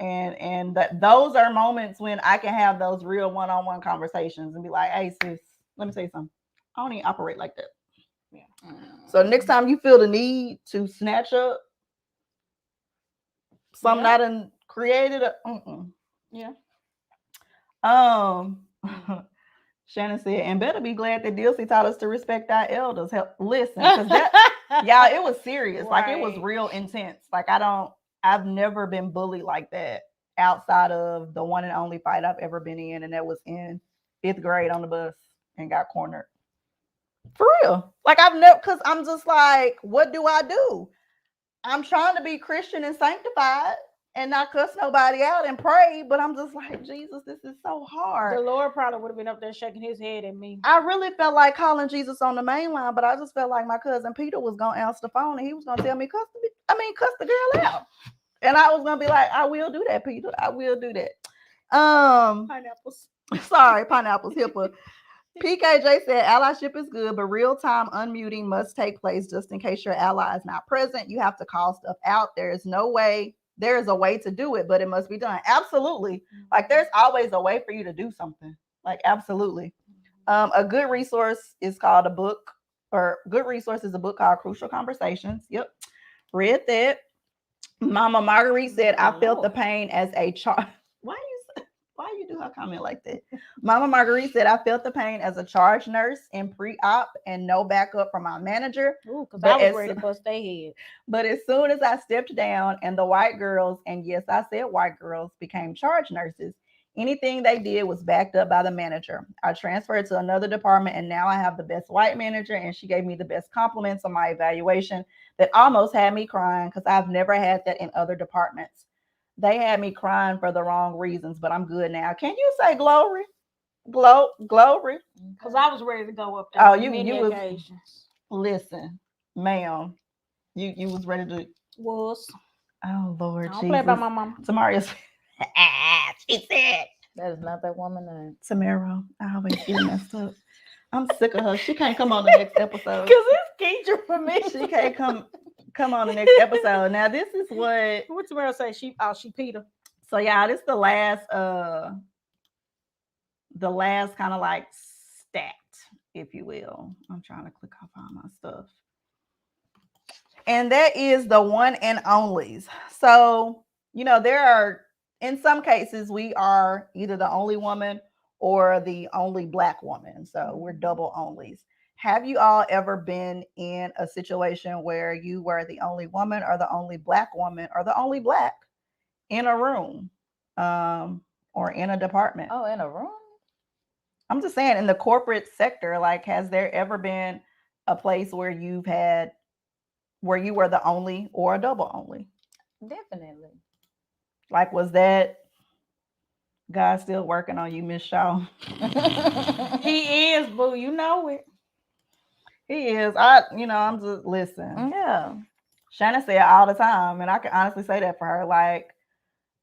S2: And those are moments when I can have those real one-on-one conversations and be like, hey, sis, let me tell you something. I don't even operate like that. Yeah. So next time you feel the need to snatch up something I done created, yeah. Shannon said, and better be glad that DLC taught us to respect our elders. Listen, because that, y'all, it was serious. Right. Like it was real intense. Like I've never been bullied like that outside of the one and only fight I've ever been in. And that was in 5th grade on the bus and got cornered. For real. Like I've never, because I'm just like, what do I do? I'm trying to be Christian and sanctified and not cuss nobody out and pray. But I'm just like, Jesus, this is so hard.
S3: The Lord probably would have been up there shaking his head at me.
S2: I really felt like calling Jesus on the main line, but I just felt like my cousin Peter was going to answer the phone and he was going to tell me, cuss the girl out. And I was going to be like, I will do that, Peter. I will do that.
S3: Pineapples.
S2: Sorry, pineapples, HIPAA. PKJ said, allyship is good, but real-time unmuting must take place just in case your ally is not present. You have to call stuff out. There is a way to do it, but it must be done. Absolutely. Like there's always a way for you to do something. Like absolutely. A good resource is called a book, or good resource is a book called Crucial Conversations. Yep. Read that. Mama Marguerite said, I felt the pain as a child. Why you do do I comment like that? Mama Marguerite said, I felt the pain as a charge nurse in pre-op and no backup from my manager.
S3: Ooh, because
S2: But
S3: I was
S2: as-
S3: ready to bust their head.
S2: But as soon as I stepped down and the white girls, and yes, I said white girls, became charge nurses, anything they did was backed up by the manager. I transferred to another department and now I have the best white manager, and she gave me the best compliments on my evaluation that almost had me crying because I've never had that in other departments. They had me crying for the wrong reasons, but I'm good now. Can you say glory? Glory.
S3: Because I was ready to go up there
S2: Oh,
S3: on
S2: you
S3: many
S2: was
S3: occasions.
S2: listen, ma'am. You was ready to.
S3: Was.
S2: Oh Lord
S3: I don't
S2: Jesus.
S3: play by my mama.
S2: Tamaria's. She said.
S4: That is not that woman name.
S2: Tamara. I always get messed up. I'm sick of her. She can't come on the next episode.
S3: Because it's Keisha for me.
S2: She can't come on the next episode. Now this is what.
S3: What's Tamara say? She Peter.
S2: So y'all, this is the last kind of like stat, if you will. I'm trying to click off all my stuff. And that is the one and onlys. So, there are, in some cases, we are either the only woman or the only Black woman. So we're double onlys. Have you all ever been in a situation where you were the only woman or the only Black woman or the only Black in a room or in a department?
S4: Oh, in a room?
S2: I'm just saying, in the corporate sector, like, has there ever been a place where you were the only or a double only?
S4: Definitely.
S2: Like, was that God still working on you, Miss Shaw?
S3: He is, boo. You know it.
S2: He is. I'm just listen.
S4: Yeah.
S2: Shannon said all the time, and I can honestly say that for her. Like,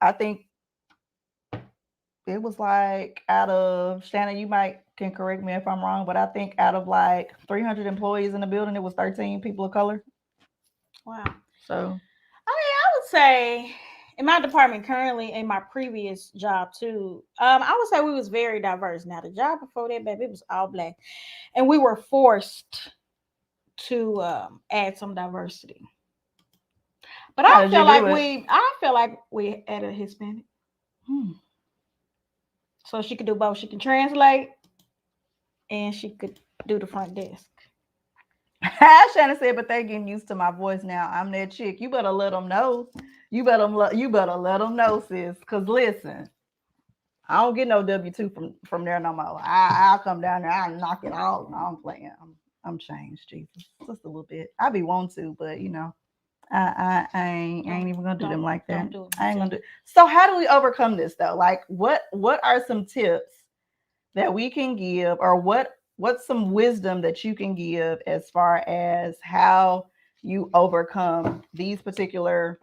S2: I think it was like out of Shannon, you can correct me if I'm wrong, but I think out of like 300 employees in the building, it was 13 people of color.
S3: Wow.
S2: So,
S3: I would say in my department currently, in my previous job too, I would say we was very diverse. Now the job before that, baby, it was all Black, and we were forced to add some diversity. But I feel like we added a Hispanic. So she could do both. She can translate, and she could do the front desk.
S2: Shannon said, but they getting used to my voice now. I'm that chick. You better let them know. You better let them know, sis. Cause listen, I don't get no W-2 from there no more. I'll come down there. I'll knock it all. I'm playing. I'm changed, Jesus, just a little bit. I be want to, but I ain't even gonna do them like that. I ain't gonna do. So how do we overcome this though? Like, what are some tips that we can give, or what's some wisdom that you can give as far as how you overcome these particular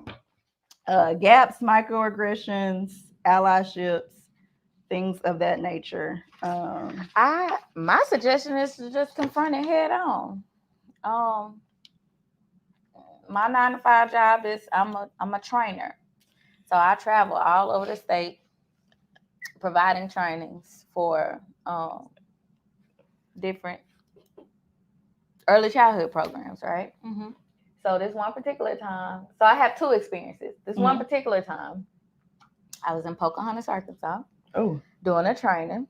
S2: gaps, microaggressions, allyships, things of that nature?
S4: My suggestion is to just confront it head on. My 9-to-5 job is I'm a trainer, so I travel all over the state providing trainings for different early childhood programs, right?
S3: Mm-hmm.
S4: So this one particular time, so I have two experiences. This one particular time, I was in Pocahontas, Arkansas, doing a training.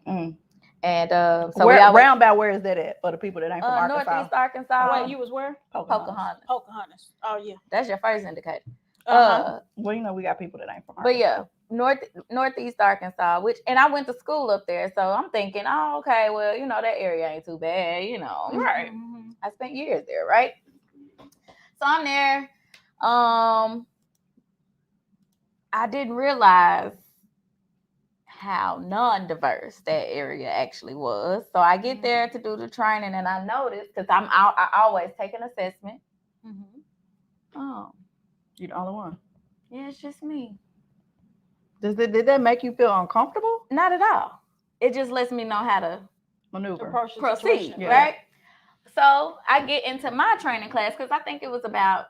S4: And so
S2: where is that at for the people that ain't from Arkansas?
S4: Northeast Arkansas.
S3: Wait, you was where?
S4: Pocahontas.
S3: Oh yeah.
S4: That's your first indicator.
S2: Well, we got people that ain't from Arkansas.
S4: But yeah, Northeast Arkansas, and I went to school up there, so I'm thinking, oh, okay, well, that area ain't too bad,
S3: Right.
S4: Mm-hmm. I spent years there, right? So I'm there. I didn't realize how non-diverse that area actually was. So I get there to do the training, and I noticed, because I always take an assessment.
S3: Mm-hmm.
S4: Oh,
S2: you're the only one.
S4: Yeah, it's just me.
S2: Did that make you feel uncomfortable?
S4: Not at all. It just lets me know how to
S2: maneuver,
S4: proceed, right? So I get into my training class, because I think it was about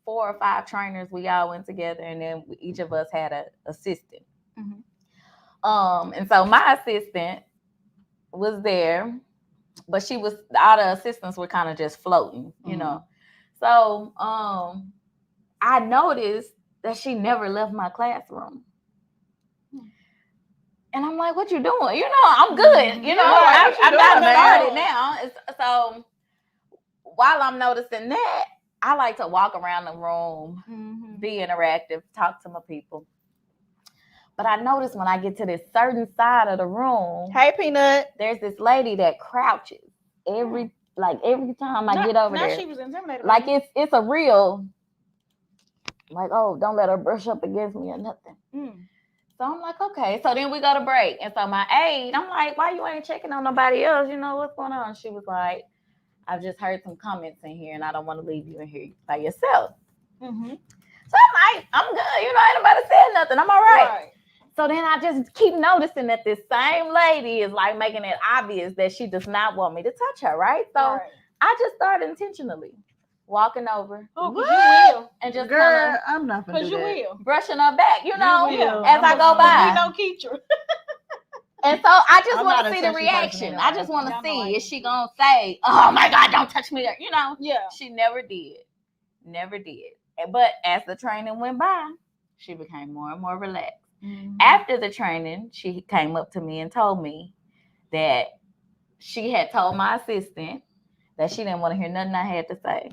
S4: 4 or 5 trainers. We all went together, and then each of us had an assistant.
S3: Mm-hmm.
S4: And so my assistant was there, but all the assistants were kind of just floating, you know. So I noticed that she never left my classroom. And I'm like, what you doing? You know, I'm good. You know,
S2: Right,
S4: I've gotten
S2: man?
S4: started now. So while I'm noticing that, I like to walk around the room, be interactive, talk to my people. But I notice when I get to this certain side of the room,
S2: Hey, Peanut.
S4: there's this lady that crouches every time I get over there.
S3: She was intimidated.
S4: Like it's a real, like, oh, don't let her brush up against me or nothing. So I'm like, okay. So then we go to break. And so my aide, I'm like, why you ain't checking on nobody else? You know, what's going on? She was like, I've just heard some comments in here and I don't want to leave you in here by yourself. So I'm like, I'm good. You know, ain't nobody said nothing. I'm all right. So then I just keep noticing that this same lady is like making it obvious that she does not want me to touch her, right? So I just started intentionally walking over.
S3: Oh, because you will.
S4: And just
S2: Girl, I'm not gonna do that.
S3: Because you will.
S4: Brushing her back, you know,
S2: will.
S4: as I go by.
S3: We know Keitra.
S4: And so I just
S2: I'm
S4: want
S2: not
S4: to
S2: a
S4: see the
S2: touchy person
S4: reaction.
S2: anyway.
S4: I just want to
S3: Y'all know I
S4: see, is
S3: am
S4: she
S3: too.
S4: going to say, oh my God, don't touch me. You know,
S3: Yeah.
S4: she never did. Never did. But as the training went by, she became more and more relaxed. After the training, she came up to me and told me that she had told my assistant that she didn't want to hear nothing I had to say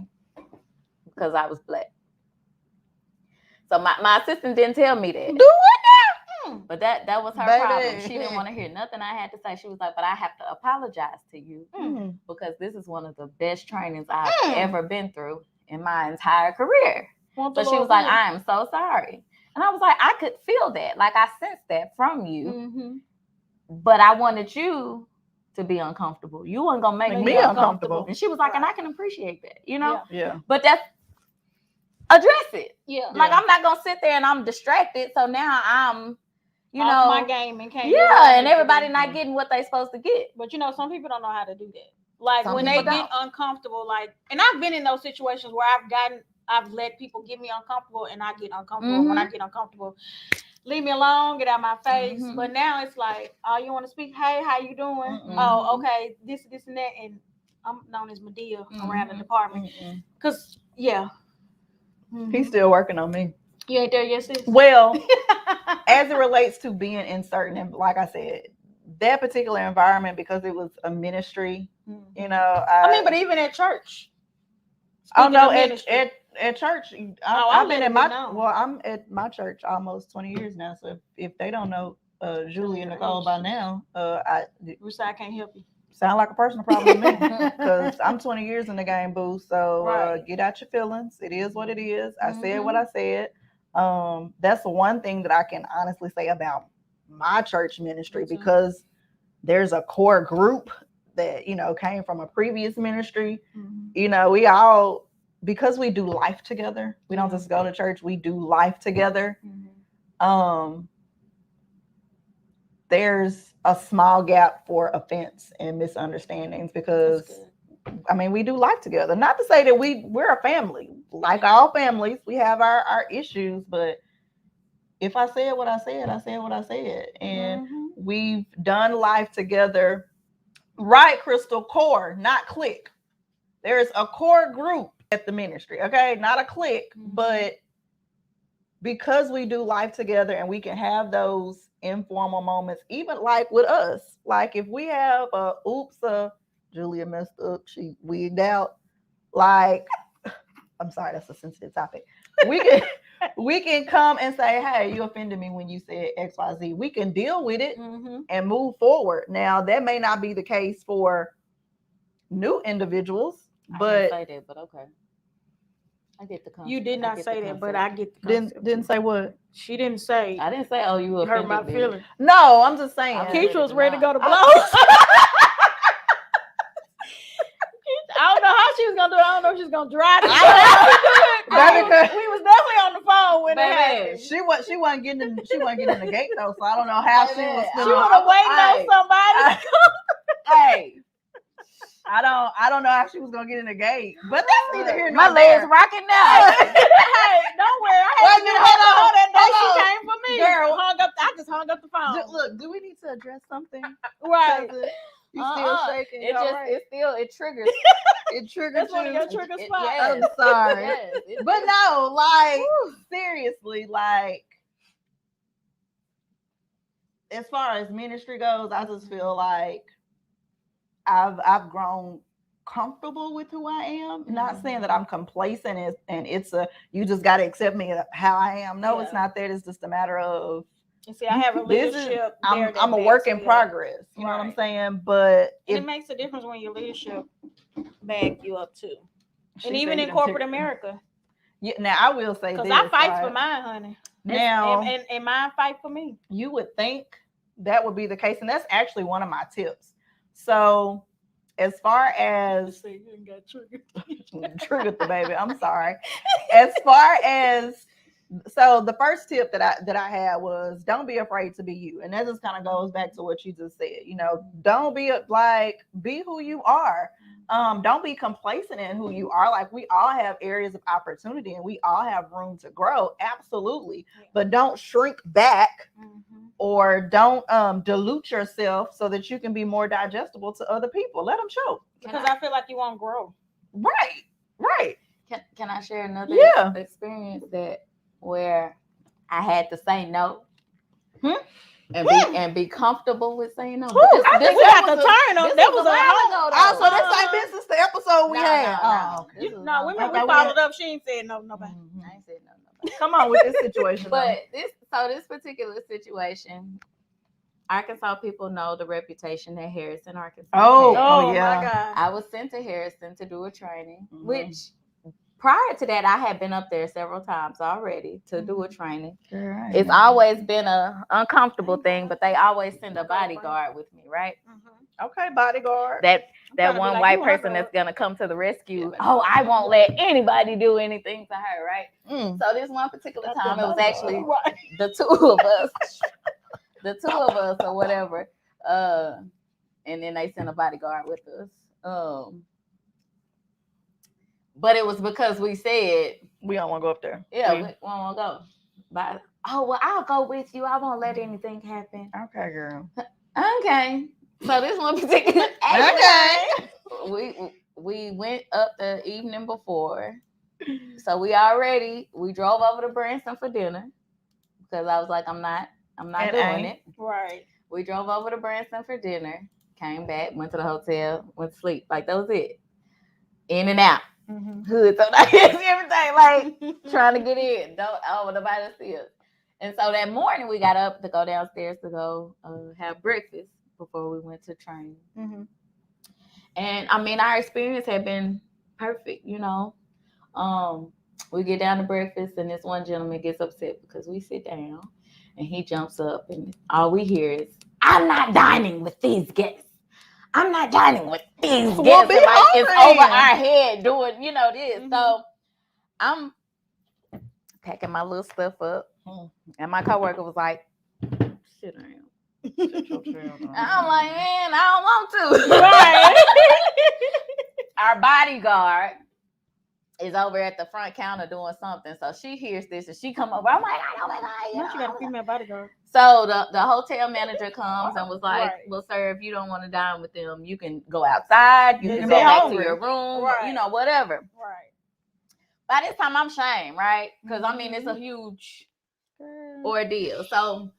S4: because I was black. So my assistant didn't tell me that.
S2: Do what now?
S4: But that was her
S2: Baby.
S4: problem. She didn't want to hear nothing I had to say. She was like, but I have to apologize to you because this is one of the best trainings I've ever been through in my entire career. So she was like, I am so sorry. And I was like, I could feel that. Like, I sensed that from you. But I wanted you to be uncomfortable. You weren't going to make me uncomfortable. And she was like, and I can appreciate that, you know?
S2: Yeah.
S4: But that's, address it.
S3: Yeah.
S4: Like, I'm not going to sit there and I'm distracted. So now I'm, you know.
S3: my game and can't
S4: and everybody not getting what they supposed to get.
S3: But, you know, some people don't know how to do that. Like,
S4: Some
S3: when they
S4: people
S3: get uncomfortable, like, and I've been in those situations where I've let people get me uncomfortable and I get uncomfortable. When I get uncomfortable, leave me alone, get out my face. But now it's like, oh, you want to speak? Hey, how you doing? Oh, okay, this and that. And I'm known as Medea around the department. Because,
S2: He's still working on me.
S3: You ain't there yet, sis?
S2: Well, as it relates to being in certain, like I said, that particular environment, because it was a ministry, you know.
S3: I mean, but even at church.
S2: Oh no, at church, I've been at
S3: I'm
S2: at my church almost 20 years now. So if they don't know Julie and Nicole by now, I
S3: can't help you.
S2: Sound like a personal problem to me because I'm 20 years in the game, boo. So get out your feelings. It is what it is. I said what I said. That's the one thing that I can honestly say about my church ministry, because there's a core group that, you know, came from a previous ministry. You know, we all, because we do life together, we don't just go to church, we do life together. There's a small gap for offense and misunderstandings because I mean, we do life together. Not to say that we're a family. Like all families, we have our issues, but if I said what I said, I said what I said. And we've done life together. Right, Crystal? Core, not clique. There's a core group at the ministry, okay? Not a clique, but because we do life together and we can have those informal moments, even like with us. Like if we have Julia messed up, she wigged out. Like, I'm sorry, that's a sensitive topic. We can come and say, hey, you offended me when you said XYZ. We can deal with it and move forward. Now, that may not be the case for new individuals, but
S4: I didn't say that, but okay. I get the concept.
S3: You did not say that, but I get the concept.
S2: Didn't say what?
S3: She didn't say.
S4: I didn't say, oh, you
S3: hurt my feelings.
S2: No, I'm just saying.
S3: Keisha was ready to go to blows. I don't know how she was gonna do it. I don't know if she's gonna drive it. We was definitely on the phone when it happened.
S2: She wasn't getting in the gate though, so I don't know how she was.
S3: She would have waited on somebody.
S2: Hey, I don't know how she was gonna get in the gate, but that's neither here nor
S4: there. My legs rocking now.
S3: Hey, don't worry. I had to get her that day. She came for me.
S2: Girl,
S3: I just hung up the phone.
S2: Look, do we need to address something?
S3: Right.
S2: You still shaking?
S4: It triggers.
S2: It triggers.
S3: That's one of your trigger spots.
S2: I'm sorry, but no, like seriously, like as far as ministry goes, I just feel like I've grown comfortable with who I am. Not saying that I'm complacent and it's a you just got to accept me how I am. No, it's not that. It's just a matter of
S3: see, I have a leadership.
S2: I'm a work in progress. You know what I'm saying? But
S3: it makes a difference when your leadership back you up too, and even in corporate America.
S2: Yeah, now I will say this,
S3: because I fight for mine, honey.
S2: Now
S3: and mine fight for me.
S2: You would think that would be the case, and that's actually one of my tips. So, as far as triggered the baby, I'm sorry. As far as the first tip that I had was don't be afraid to be you, and that just kind of goes back to what you just said. Don't be be who you are. Don't be complacent in who you are. Like, we all have areas of opportunity and we all have room to grow, absolutely. But don't shrink back or don't dilute yourself so that you can be more digestible to other people. Let them show.
S3: Because I feel like you won't grow.
S2: Right.
S4: Can I share another experience where I had to say no? And be comfortable with saying no.
S3: I think we got to turn on. That was a while ago.
S2: So this ain't been since the episode we had.
S3: No, we followed up. She ain't said no, nobody.
S4: I ain't said no, nobody.
S2: Come on with this situation.
S4: But this particular situation, Arkansas people know the reputation that Harrison, Arkansas.
S2: Oh yeah.
S3: My God.
S4: I was sent to Harrison to do a training, which prior to that, I had been up there several times already to do a training. Right. It's always been a uncomfortable thing, but they always send a bodyguard with me, right?
S2: Okay, bodyguard.
S4: That one white person that's gonna come to the rescue. Oh, I won't let anybody do anything to her, right? So this one particular time, it was actually the two of us or whatever. And then they sent a bodyguard with us. But it was because we said
S2: we don't want to go up there.
S4: Yeah, we don't want to go. But I'll go with you. I won't let anything happen.
S2: Okay, girl.
S4: Okay. So this one particular we went up the evening before. So we drove over to Branson for dinner because I was like, I'm not doing it.
S3: Right.
S4: We drove over to Branson for dinner, came back, went to the hotel, went to sleep. Like, that was it. In and out. Hood, so everything, like trying to get in. Nobody see us. And so that morning we got up to go downstairs to go have breakfast before we went to training. And I mean, our experience had been perfect, We get down to breakfast and this one gentleman gets upset because we sit down and he jumps up and all we hear is, I'm not dining with these guests. I'm not dining with these guests. It's over our head doing, this. So I'm packing my little stuff up. And my coworker was like, sit down. I'm like, man, I don't want to. Right. Our bodyguard is over at the front counter doing something. So she hears this and she come over. I'm like, oh my God.
S3: She got a female bodyguard.
S4: So the hotel manager comes and was like, well, sir, if you don't want to dine with them, you can go outside. You can go back to your room, whatever.
S3: Right.
S4: By this time, I'm shamed, right? Because, I mean, it's a huge ordeal. So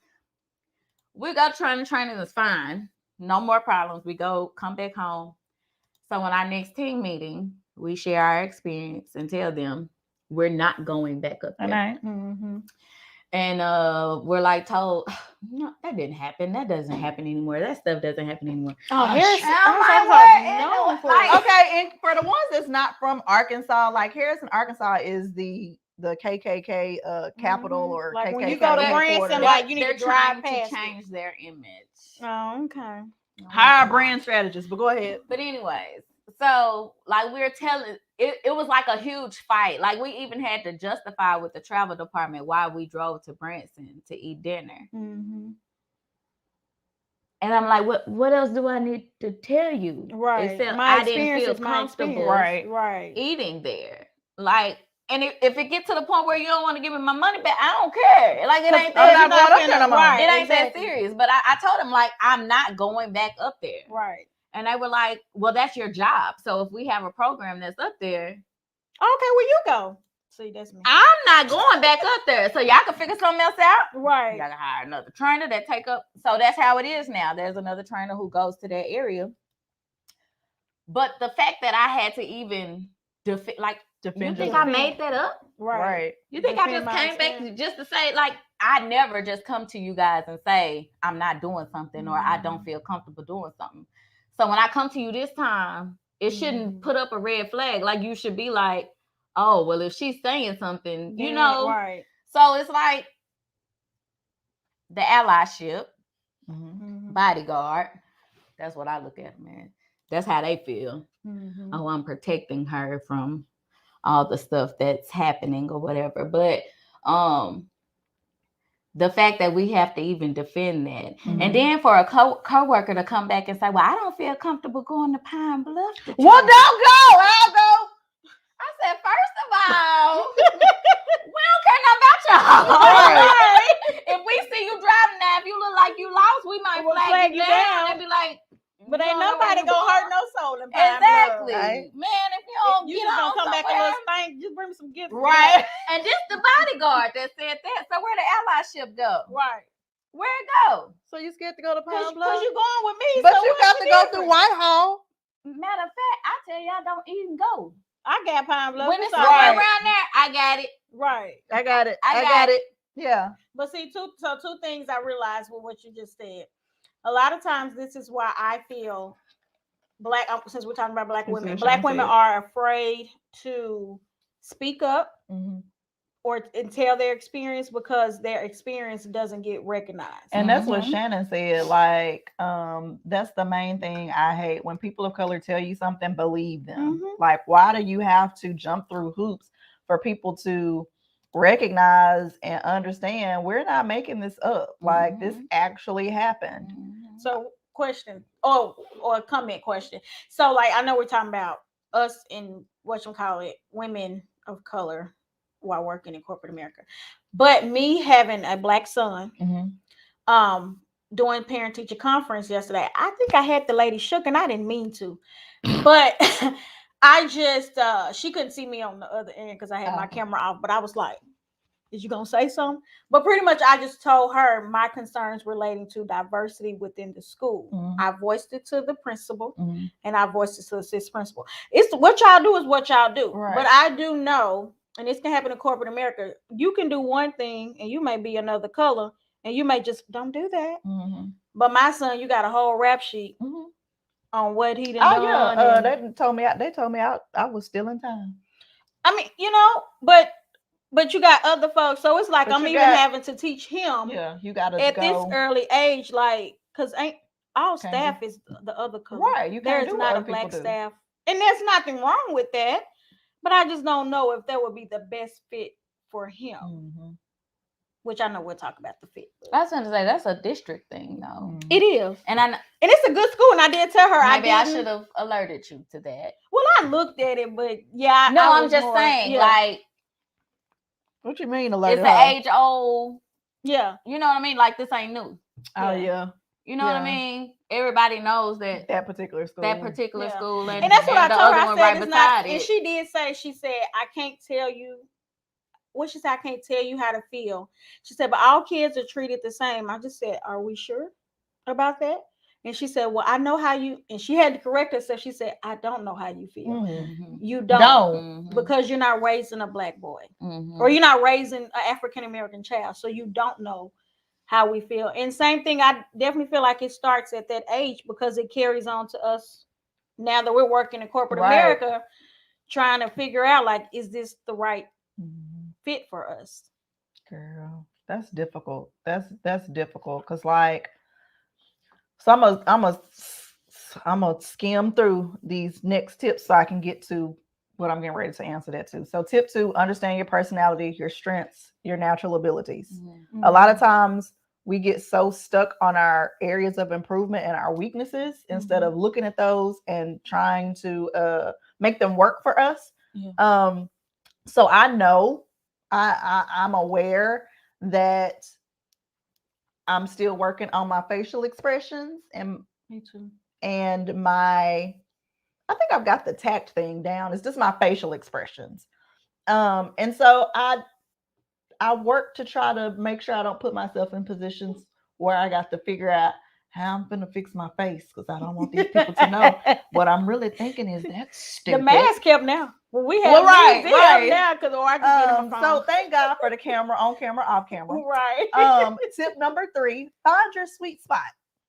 S4: we got training is fine. No more problems. We come back home. So in our next team meeting, we share our experience and tell them we're not going back up there. And we're like told, no, that didn't happen. That doesn't happen anymore. That stuff doesn't happen anymore.
S2: Okay, and for the ones that's not from Arkansas, like Harrison, Arkansas is the KKK capital or
S3: like
S2: KKK.
S3: When you go to Branson, like you need to drive past
S4: to change their image.
S3: Oh, okay.
S2: Hire brand strategists, but go ahead.
S4: But anyways, so like we're telling, it was like a huge fight. Like we even had to justify with the travel department why we drove to Branson to eat dinner. And I'm like, what else do I need to tell you?
S3: Right.
S4: Except I didn't feel comfortable eating there. Like, and if it gets to the point where you don't want to give me my money back, I don't care. Like, it ain't that it ain't that serious. But I told him, like, I'm not going back up there.
S3: Right.
S4: And they were like, well, that's your job. So if we have a program that's up there.
S3: Okay, where you go? See, that's me.
S4: I'm not going back up there. So y'all can figure something else out.
S3: Right.
S4: Y'all can hire another trainer that take up. So that's how it is now. There's another trainer who goes to that area. But the fact that I had to even defend, you think I made that up?
S3: Right.
S4: You think I just came back just to say, like, I never just come to you guys and say I'm not doing something or I don't feel comfortable doing something. So when I come to you this time, it shouldn't put up a red flag. Like, you should be like, oh, well, if she's saying something, you know.
S3: Right.
S4: So it's like the allyship, bodyguard. That's what I look at, man. That's how they feel. Oh, I'm protecting her from all the stuff that's happening or whatever. But the fact that we have to even defend that. And then for a co-worker to come back and say, well, I don't feel comfortable going to Pine Bluff.
S2: Well, don't go. I'll go.
S4: I said, first of all, we don't care nothing about y'all.
S3: Right.
S4: If we see you driving now, if you look like you lost, we might flag you down and be like,
S3: but ain't nobody gonna hurt no soul in Pine
S4: exactly.
S3: Bluff.
S2: Right.
S4: Man, if you don't
S3: You
S4: get
S3: just
S4: on
S3: gonna come back a
S4: somewhere,
S3: little stank, just bring me some gifts.
S4: right? And this the bodyguard that said that. So where the allyship go?
S3: Right.
S4: Where it go?
S2: So you scared to go to Pine
S3: Because
S2: Bluff?
S3: you going with me.
S2: But
S3: so
S2: you got to go through Whitehall.
S4: Matter of fact, I tell y'all, don't even go.
S3: I got Pine Bluff.
S4: When it's
S3: all
S4: right
S3: right.
S4: around there, I got it.
S3: Right.
S2: I got it.
S4: I got it.
S2: Yeah.
S3: But see, two things I realized with what you just said. A lot of times, this is why I feel since we're talking about black women are afraid to speak up or and tell their experience because their experience doesn't get recognized.
S2: And that's what Shannon said. Like, that's the main thing I hate. When people of color tell you something, believe them. Like, why do you have to jump through hoops for people to recognize and understand we're not making this up? Like, this actually happened.
S3: So question or a comment question. So like, I know we're talking about us in whatchamacallit, women of color while working in corporate America, but me having a black son, doing parent teacher conference yesterday, I think I had the lady shook and I didn't mean to, but I just she couldn't see me on the other end because I had my camera off, but I was like, is you gonna say something? But pretty much I just told her my concerns relating to diversity within the school. I voiced it to the principal and I voiced it to the assistant principal. It's what y'all do is what y'all do.
S2: Right.
S3: But I do know, and this can happen in corporate America, you can do one thing and you may be another color and you may just don't do that. But my son, you got a whole rap sheet on what he done done.
S2: Yeah. They told me I was still in time.
S3: I mean, you know, but you got other folks, so it's like I'm even having to teach him.
S2: Yeah, you gotta
S3: at this early age, like, because ain't all staff is the other color.
S2: Right, you can't
S3: there's
S2: do
S3: not
S2: what
S3: a black
S2: people do.
S3: staff, and there's nothing wrong with that. But I just don't know if that would be the best fit for him. Which I know we'll talk about the fit.
S4: I was going to say that's a district thing, though.
S3: It is,
S4: and
S3: it's a good school. And I did tell her
S4: maybe I should have alerted you to that.
S3: Well, I looked at it, but yeah,
S4: no, I'm just saying, like.
S2: What you mean?
S4: It's an age old.
S3: Yeah.
S4: You know what I mean? Like, this ain't new.
S2: Oh, yeah.
S4: You know what I mean? Everybody knows that
S2: particular school.
S4: School.
S3: And that's what I told her. I said,
S4: right
S3: it's
S4: beside
S3: not,
S4: it.
S3: and she did say, she said, I can't tell you. What she said, I can't tell you how to feel. She said, but all kids are treated the same. I just said, are we sure about that? And she said, well, I know how you, and she had to correct herself. She said, I don't know how you feel. You don't. Because you're not raising a black boy. Or you're not raising an African-American child. So you don't know how we feel. And same thing, I definitely feel like it starts at that age because it carries on to us now that we're working in corporate America, trying to figure out, like, is this the right fit for us?
S2: Girl, that's difficult. That's difficult because, like, so I'm gonna skim through these next tips so I can get to what I'm getting ready to answer that too. So tip 2, understand your personality, your strengths, your natural abilities. A lot of times we get so stuck on our areas of improvement and our weaknesses instead of looking at those and trying to make them work for us. So I know I'm aware that I'm still working on my facial expressions and
S3: me too.
S2: And I think I've got the tact thing down. It's just my facial expressions. And so I work to try to make sure I don't put myself in positions where I got to figure out how I'm gonna fix my face because I don't want these people to know. What I'm really thinking is that's stupid.
S3: The mask help now. Well, we have
S2: Well, right,
S3: these, it help
S2: right.
S3: now because I can get in my phone.
S2: So thank God for the camera, on camera, off camera.
S3: Right.
S2: Tip number 3: find your sweet spot.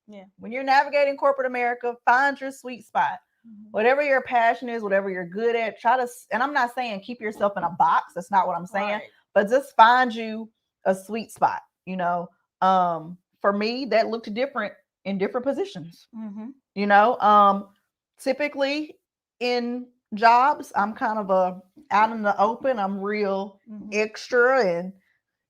S3: Yeah.
S2: When you're navigating corporate America, find your sweet spot. Whatever your passion is, whatever you're good at, try to. And I'm not saying keep yourself in a box. That's not what I'm saying.
S3: Right.
S2: But just find you a sweet spot. You know, for me, that looked different in different positions. You know, typically in jobs, I'm kind of out in the open. I'm real extra, and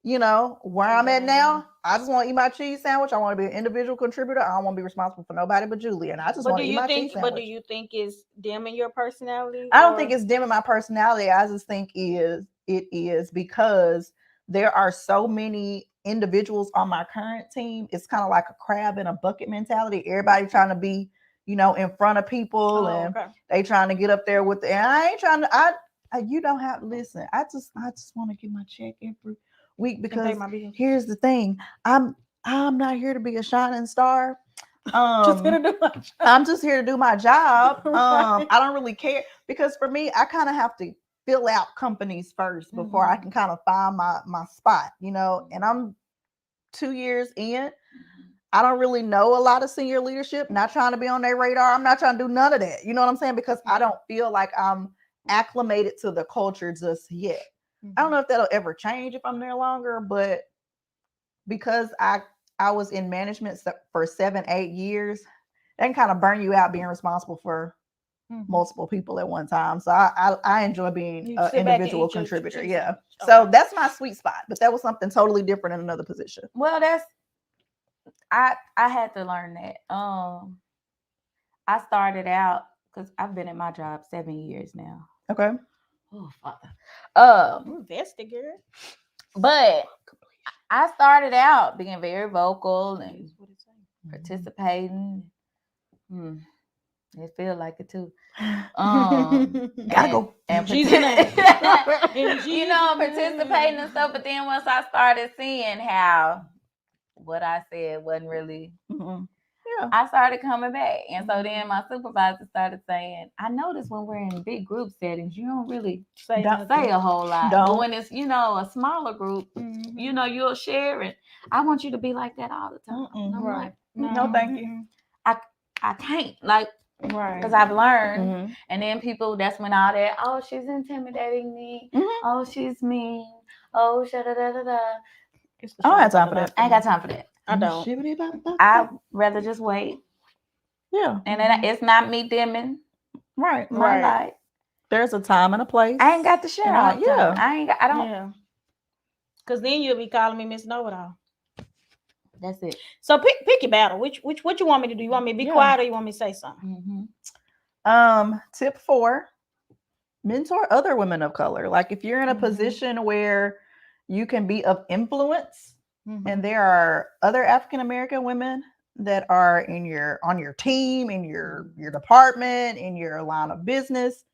S2: you know where I'm at now. I just want to eat my cheese sandwich. I want to be an individual contributor. I don't want to be responsible for nobody but Julie, and I just want to eat my cheese sandwich.
S3: But do you think it's dimming your personality?
S2: I don't think it's dimming my personality. I just think it is because there are so many individuals on my current team. It's kind of like a crab in a bucket mentality. Everybody trying to be, you know, in front of people, and they trying to get up there with the. And I ain't trying to. You don't have to listen. I just want to get my check every week because here's the thing. I'm not here to be a shining star. I'm just here to do my job. I don't really care because for me, I kind of have to fill out companies first before I can kind of find my spot, you know. And I'm 2 years in. I don't really know a lot of senior leadership. Not trying to be on their radar. I'm not trying to do none of that. You know what I'm saying? Because I don't feel like I'm acclimated to the culture just yet. I don't know if that'll ever change if I'm there longer, but because I was in management for 7-8 years, that can kind of burn you out being responsible for multiple people at one time. So I enjoy being an individual contributor. Yeah. Okay. So that's my sweet spot, but that was something totally different in another position.
S4: Well, I had to learn that. I started out because I've been at my job 7 years now.
S2: Okay.
S4: Oh, Father.
S3: Investigator.
S4: But I started out being very vocal and participating. It feels like it too.
S2: Gotta go.
S4: And you know, participating and stuff. But then once I started seeing how what I said wasn't really, I started coming back. And so then my supervisor started saying, I notice when we're in big group settings, you don't really say a whole lot. But when it's, you know, a smaller group, you know, you'll share it. I want you to be like that all the time.
S2: Right. No, thank you.
S4: I can't, like, because I've learned. And then people, that's when all that, oh, she's intimidating me. Oh, she's mean. Oh, da-da-da-da-da.
S2: I don't have time for that.
S4: I ain't got time for that. I don't. I'd rather just wait. Yeah. And then it's not me dimming.
S2: Right.
S4: My light.
S2: There's a time and a place.
S4: I ain't got to share all the time. I don't.
S3: Yeah. Because then you'll be calling me Miss Know-It-All.
S4: That's it.
S3: So pick your battle. Which what you want me to do? You want me to be quiet or you want me to say something?
S2: Tip 4: mentor other women of color. Like if you're in a position where you can be of influence, and there are other African American women that are on your team, in your department, in your line of business,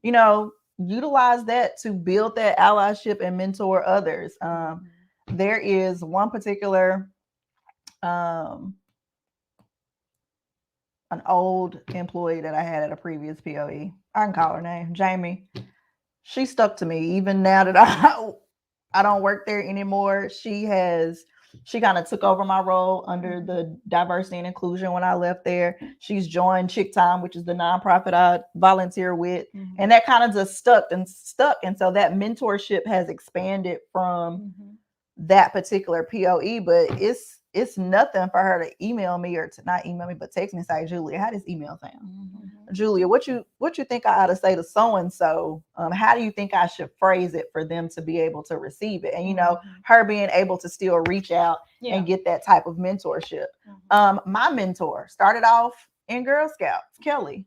S2: you know, utilize that to build that allyship and mentor others. There is one particular an old employee that I had at a previous POE. I can call her name, Jamie. She stuck to me even now that I don't work there anymore. She kind of took over my role under the diversity and inclusion when I left there. She's joined Chick Time, which is the nonprofit I volunteer with. And that kind of just stuck. And so that mentorship has expanded from that particular POE, but it's nothing for her to email me or to not email me, but text me and say, Julia, how does email sound? Julia, what you think I ought to say to so-and-so? How do you think I should phrase it for them to be able to receive it? And, you know, her being able to still reach out and get that type of mentorship. My mentor started off in Girl Scouts, Kelly.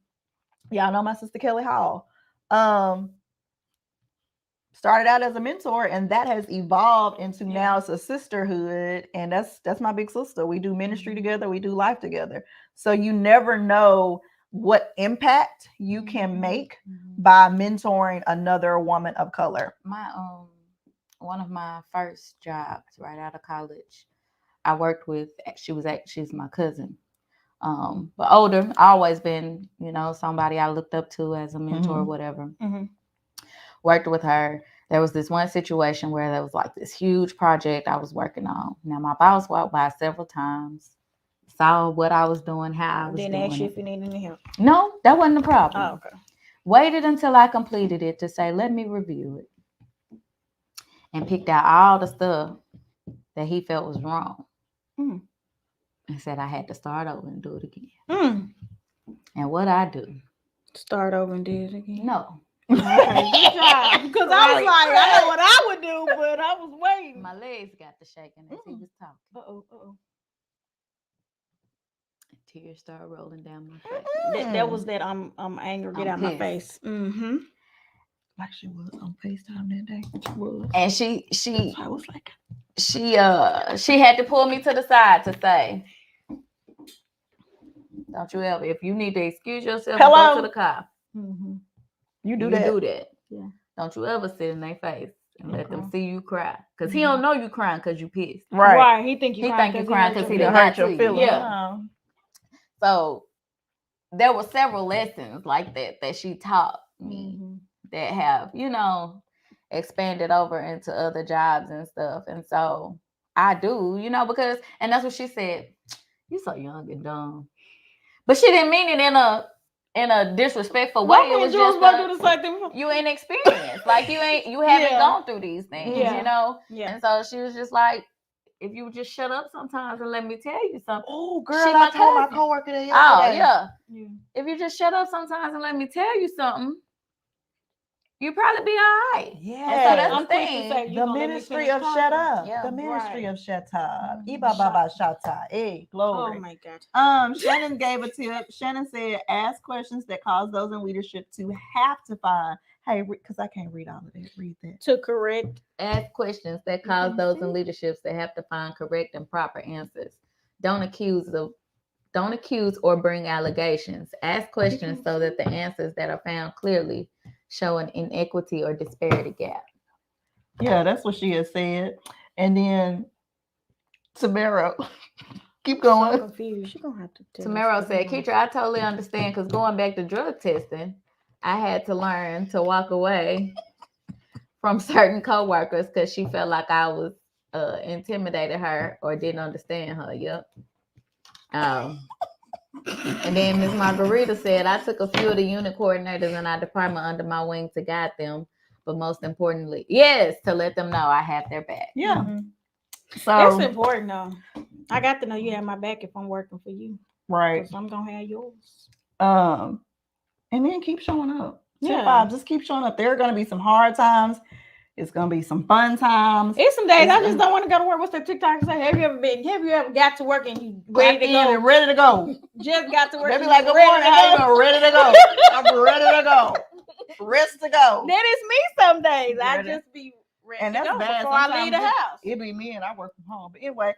S2: Y'all know my sister, Kelly Hall. Started out as a mentor, and that has evolved into now it's a sisterhood, and that's my big sister. We do ministry together, we do life together. So you never know what impact you can make by mentoring another woman of color.
S4: My one of my first jobs right out of college, I worked with. She's my cousin, but older. Always been, somebody I looked up to as a mentor or whatever. Worked with her. There was this one situation where there was like this huge project I was working on. Now my boss walked by several times, saw what I was doing, how I was doing.
S3: Didn't ask you if you needed any help.
S4: No, that wasn't the problem.
S3: Oh, okay.
S4: Waited until I completed it to say, let me review it. And picked out all the stuff that he felt was wrong. And said I had to start over and do it again. And what I do?
S3: Start over and do it again?
S4: No.
S3: Okay, good job. Because I was like, I know what I would do, but I was waiting.
S4: My legs got to shaking as he was talking.
S3: Uh-oh.
S4: Tears started rolling down my face.
S3: That was that I'm angry. Get out my face.
S2: Like she was on FaceTime that day. She was.
S4: And
S2: I was like,
S4: she had to pull me to the side to say, don't you ever, if you need to excuse yourself, go to the car.
S2: You do
S4: that.
S3: Yeah.
S4: Don't you ever sit in their face and let them see you cry. Because he don't know you crying because you pissed.
S2: right.
S3: He think you
S4: crying because he didn't
S2: hurt your feelings.
S4: Yeah. So there were several lessons like that she taught me that have, expanded over into other jobs and stuff. And so I do, because, and that's what she said, you so young and dumb. But she didn't mean it in a disrespectful way. It was just you ain't experienced. Like you haven't gone through these things, Yeah. And so she was just like, if you would just shut up sometimes and let me tell you something.
S2: Oh, girl, I told my coworker that yesterday.
S4: Oh, yeah. If you just shut up sometimes and let me tell you something, you probably be all right.
S2: Yeah.
S4: And so that's the thing.
S2: The ministry of shut up. Yeah. The ministry of shut up. Ibaba shata. Hey, glory.
S3: Oh my God.
S2: Shannon gave a tip. Shannon said, ask questions that cause those in leadership to have to find. Hey, because I can't read all of that. Read that.
S3: To correct.
S4: Ask questions that cause those in leaderships to have to find correct and proper answers. Don't accuse or bring allegations. Ask questions so that the answers that are found clearly show an inequity or disparity gap.
S2: Yeah, that's what she has said. And then Tamara, keep going.
S3: I'm confused. You're gonna have to tell
S4: Tamara said, Keitra, I totally understand because going back to drug testing, I had to learn to walk away from certain coworkers because she felt like I was intimidated her or didn't understand her. Yep. And then Ms. Margarita said, I took a few of the unit coordinators in our department under my wing to guide them, but most importantly, yes, to let them know I have their back.
S2: Yeah.
S3: So that's important though. I got to know you have my back if I'm working for you.
S2: Right.
S3: Because I'm gonna have yours.
S2: And then keep showing up. Just keep showing up. There are gonna be some hard times. It's gonna be some fun times.
S3: It's some days I just don't want to go to work. What's that TikTok say? Have you ever got to work and you ready to go?
S2: Ready to go.
S3: Just got to work.
S2: They be like, good morning, how you doing? Ready to go. I'm ready to go. Rest to go.
S3: That is me some days. I just be ready
S2: and that's
S3: to go
S2: bad.
S3: Before I leave the house.
S2: It be me and I work from home. But anyway,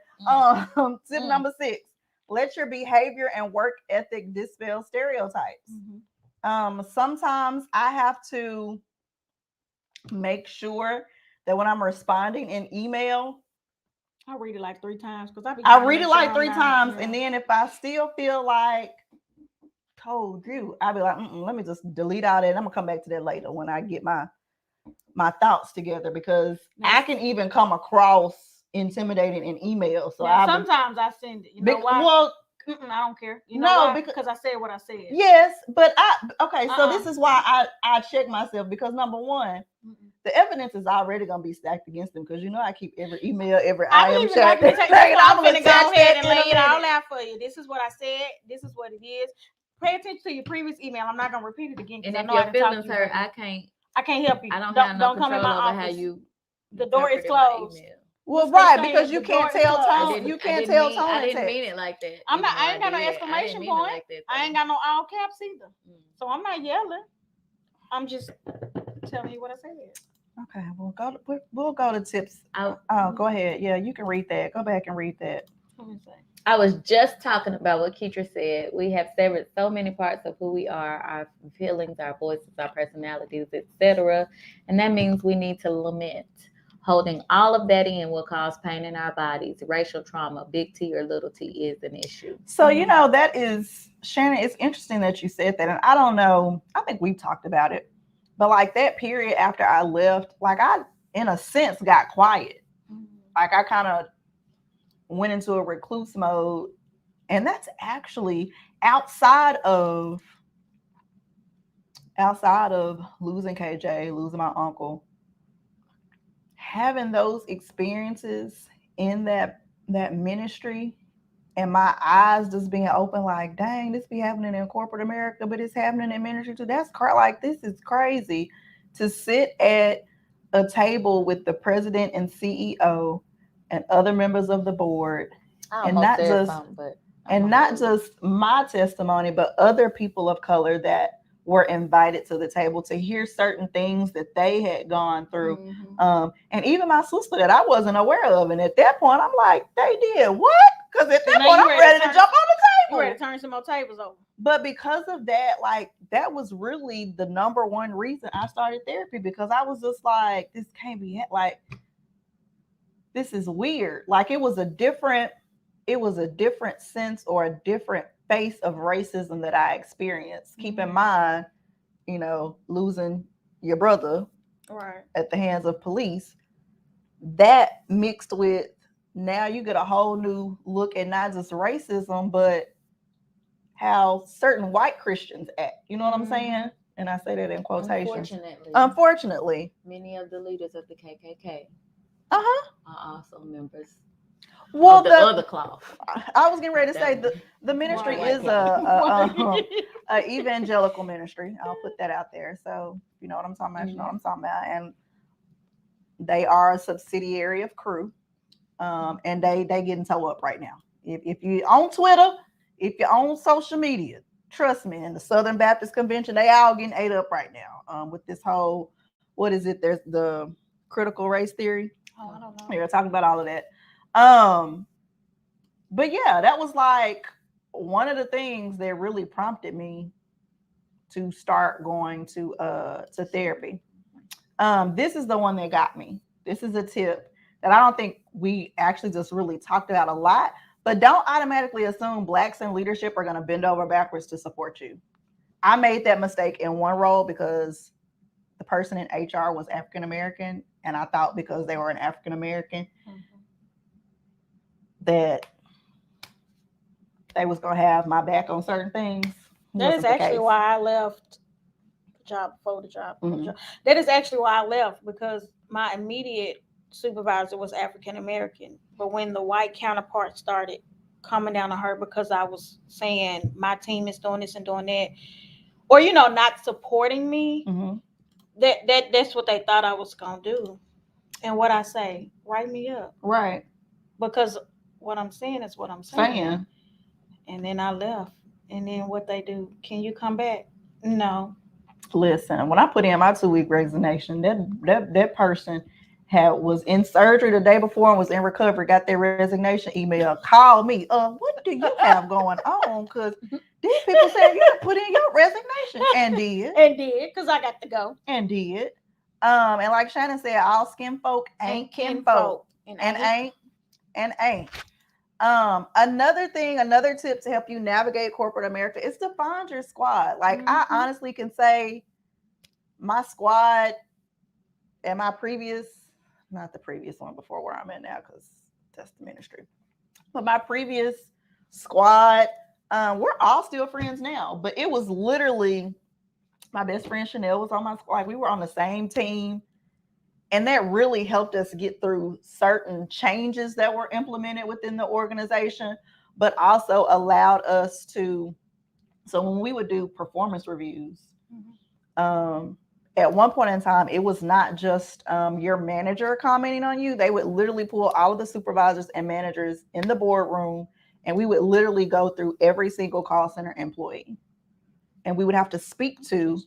S2: tip number 6. Let your behavior and work ethic dispel stereotypes. Sometimes I have to make sure that when I'm responding in email,
S3: I read it like 3 times because
S2: I read it like 3 times, and then if I still feel like told you, I'll be like, let me just delete all that. I'm gonna come back to that later when I get my thoughts together, because I can even come across intimidating in email. So
S3: sometimes I send it. You know why?
S2: Well,
S3: I don't care. You know why? Because I said what I said.
S2: Yes, but so this is why I check myself, because number one, the evidence is already gonna be stacked against them, because I keep every email, every IM chat.
S3: I'm gonna go ahead and lay it all out for you. This is what I said. This is what it is. Pay attention to your previous email. I'm not gonna repeat it again.
S4: And if your feelings hurt, I can't
S3: help you.
S4: I don't have no
S3: come in my
S4: office.
S3: How
S4: you
S3: the door is closed.
S2: Well, right, because you can't tell tone. You can't tell tone.
S4: I didn't mean it like that.
S3: I ain't got no exclamation point. I ain't got no all caps either. So I'm not yelling. I'm just telling you what I said.
S2: Okay, we'll go to tips. Oh, go ahead. Yeah, you can read that. Go back and read that.
S4: I was just talking about what Keitra said. We have severed so many parts of who we are, our feelings, our voices, our personalities, etc. And that means we need to lament. Holding all of that in will cause pain in our bodies. Racial trauma, big T or little t, is an issue.
S2: So, that is, Shannon, it's interesting that you said that. And I don't know, I think we've talked about it. But like that period after I left, like I, in a sense, got quiet. Like I kind of went into a recluse mode. And that's actually outside of losing KJ, losing my uncle, having those experiences in that ministry, and my eyes just being open, like, dang, this be happening in corporate America, but it's happening in ministry too. That's like, this is crazy to sit at a table with the president and CEO and other members of the board, and not just my testimony, but other people of color that were invited to the table to hear certain things that they had gone through. And even my sister that I wasn't aware of. And at that point, I'm like, they did what? Because at that point, I'm ready to jump on the table.
S3: You ready to turn some more tables over.
S2: But because of that, like, that was really the number one reason I started therapy, because I was just like, this can't be, like, this is weird. Like, it was a different sense or a different face of racism that I experienced. Keep in mind, losing your brother at the hands of police, that mixed with, now you get a whole new look at not just racism, but how certain white Christians act. You know what I'm saying? And I say that in quotations. Unfortunately.
S4: Many of the leaders of the KKK
S2: are
S4: also members.
S2: Well,
S4: the other cloth.
S2: I was getting ready to say the ministry is a evangelical ministry. I'll put that out there. So you know what I'm talking about. You know what I'm talking about. And they are a subsidiary of Crew, and they getting toe up right now. If you on Twitter, if you're on social media, trust me. In the Southern Baptist Convention, they all getting ate up right now. With this whole, what is it? There's the critical race theory.
S3: Oh, I don't know.
S2: We're talking about all of that. But yeah, that was like one of the things that really prompted me to start going to therapy. This is the one that got me. This is a tip that I don't think we actually just really talked about a lot, but don't automatically assume Blacks in leadership are going to bend over backwards to support you. I made that mistake in one role because the person in HR was African American, and I thought because they were an African American that they was gonna have my back on certain things.
S3: That is actually why I left the job before the job. That is actually why I left, because my immediate supervisor was African American. But when the white counterpart started coming down on her because I was saying my team is doing this and doing that, or not supporting me, that's what they thought I was gonna do. And what I say, write me up,
S2: right?
S3: Because what I'm saying is what I'm saying. And then I left. And then what they do? Can you come back? No.
S2: Listen, when I put in my 2-week resignation, that person was in surgery the day before and was in recovery, got their resignation email, called me. What do you have going on? Because these people said you put in your resignation, and did.
S3: Because I got to go.
S2: And did. And like Shannon said, all skin folk ain't kinfolk. And ain't. Another tip to help you navigate corporate America is to find your squad. Like, I honestly can say my squad and my not the previous one before where I'm at now, because that's the ministry, but my previous squad, we're all still friends now, but it was literally my best friend Chanel was on my squad. We were on the same team. And that really helped us get through certain changes that were implemented within the organization, but also allowed us to, so when we would do performance reviews, at one point in time, it was not just your manager commenting on you. They would literally pull all of the supervisors and managers in the boardroom, and we would literally go through every single call center employee. And we would have to speak to,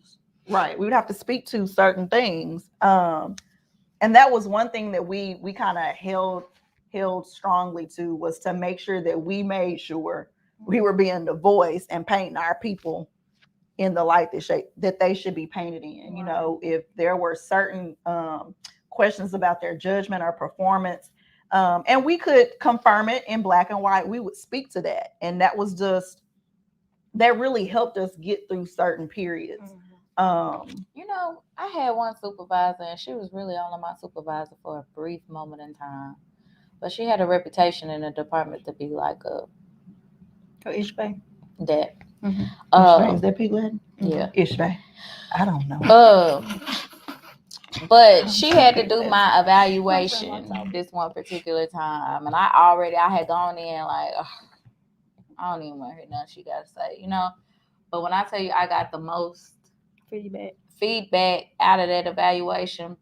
S2: we would have to speak to certain things. And that was one thing that we kind of held held strongly to was to make sure that we made sure we were being the voice and painting our people in the light that they should be painted in. You know, if there were certain questions about their judgment or performance, and we could confirm it in black and white, we would speak to that. And that really helped us get through certain periods.
S4: You know, I had one supervisor, and she was really only my supervisor for a brief moment in time. But she had a reputation in the department to be like a
S2: Ishbay.
S4: That.
S2: Ishbay, is that Pig Latin?
S4: Yeah.
S2: Ishbay. I don't know.
S4: But she had to do my evaluation this one particular time, and I had gone in like, I don't even want to hear nothing she got to say, you know. But when I tell you I got the most feedback out of that evaluation,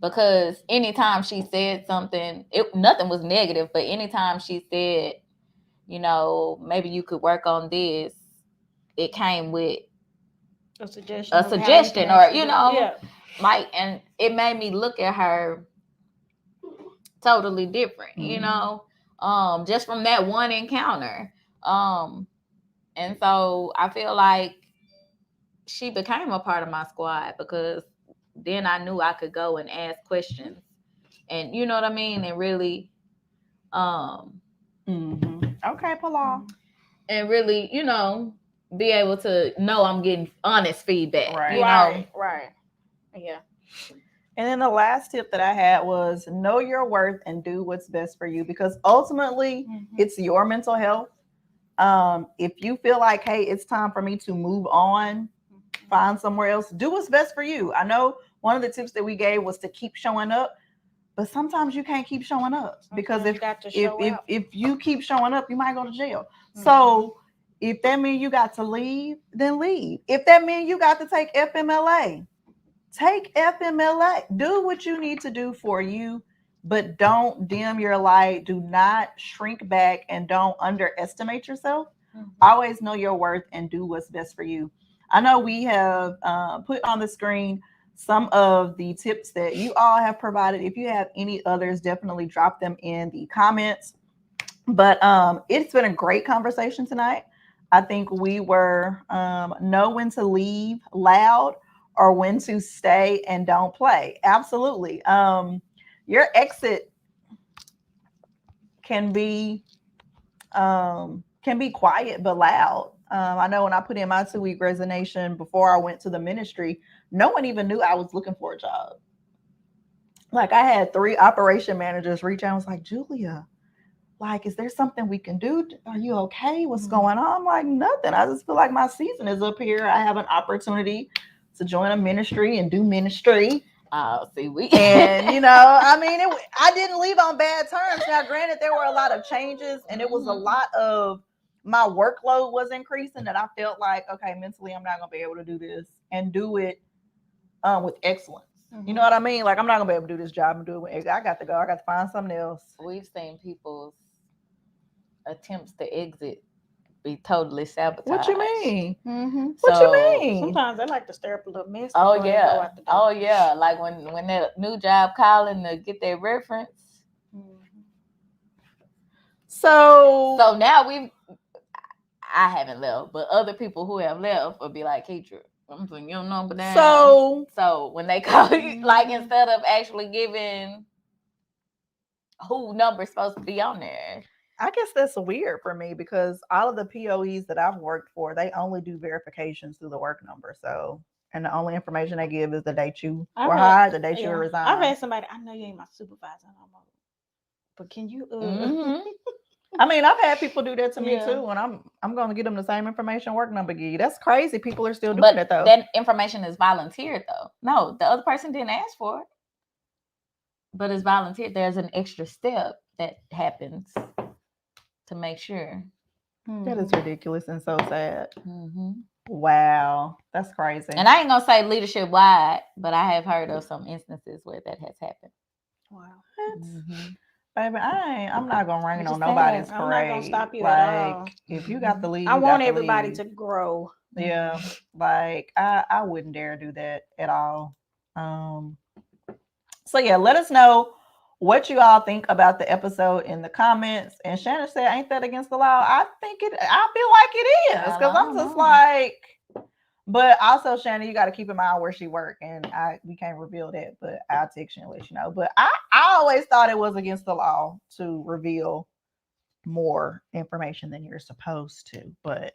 S4: because anytime she said something, nothing was negative, but anytime she said, you know, maybe you could work on this, it came with a suggestion or, you know, like, and it made me look at her totally different, you know, just from that one encounter. And so I feel like she became a part of my squad, because then I knew I could go and ask questions, and you know what I mean, and really
S2: okay, Paula.
S4: And really, you know, be able to know I'm getting honest feedback.
S2: Right.
S4: You know?
S3: Right. Yeah.
S2: And then the last tip that I had was know your worth and do what's best for you, because ultimately it's your mental health. If you feel like, hey, it's time for me to move on, find somewhere else, do what's best for you. I know one of the tips that we gave was to keep showing up, but sometimes you can't keep showing up, because if you keep showing up, you might go to jail. So if that means you got to leave, then leave. If that means you got to take FMLA, take FMLA. Do what you need to do for you, but don't dim your light. Do not shrink back, and don't underestimate yourself. Always know your worth and do what's best for you. I know we have put on the screen some of the tips that you all have provided. If you have any others, definitely drop them in the comments. But it's been a great conversation tonight. I think we were know when to leave loud or when to stay and don't play. Absolutely. Your exit can be quiet but loud. I know when I put in my 2-week resignation before I went to the ministry, no one even knew I was looking for a job. Like, I had 3 operation managers reach out and was like, Julia, like, is there something we can do? Are you okay? What's going on? I'm like, nothing. I just feel like my season is up here. I have an opportunity to join a ministry and do ministry. And, you know, I mean, I didn't leave on bad terms. Now, granted, there were a lot of changes, and it was a lot of, my workload was increasing, that I felt like, okay, mentally, I'm not going to be able to do this and do it with excellence. You know what I mean? Like, I'm not going to be able to do this job and do it. I got to go. I got to find something else.
S4: We've seen people's attempts to exit be totally sabotaged.
S2: What you mean?
S3: What you mean? Sometimes they like to stir up a little mess.
S4: Oh yeah. Like when that new job calling to get their reference. So now I haven't left, but other people who have left will be like, Keitra, I'm putting your number down. So when they call you, like, instead of actually giving who number's supposed to be on there.
S2: I guess that's weird for me, because all of the POEs that I've worked for, they only do verifications through the work number. So, and the only information they give is the date you were hired, the date you were resigned.
S3: I've had somebody, I know you ain't my supervisor no more, but can you?
S2: I mean, I've had people do that to me too, and I'm going to give them the same information work number give you. That's crazy. People are still doing it though.
S4: That information is volunteered though. No, the other person didn't ask for it, but it's volunteered. There's an extra step that happens to make sure.
S2: That is ridiculous and so sad. Wow, that's crazy.
S4: And I ain't gonna say leadership wide, but I have heard of some instances where that has happened.
S3: Wow.
S2: Baby, I'm not gonna rain on nobody's parade.
S3: I'm not gonna stop you
S2: like,
S3: at all.
S2: If you got to leave,
S3: I want everybody to grow.
S2: Yeah, like I wouldn't dare do that at all. So yeah, let us know what you all think about the episode in the comments. And Shannon said, ain't that against the law? I feel like it is, because I'm just like, but also Shannon, you got to keep in mind where she worked, and we can't reveal that, but I'll text you and let you know. But I always thought it was against the law to reveal more information than you're supposed to, but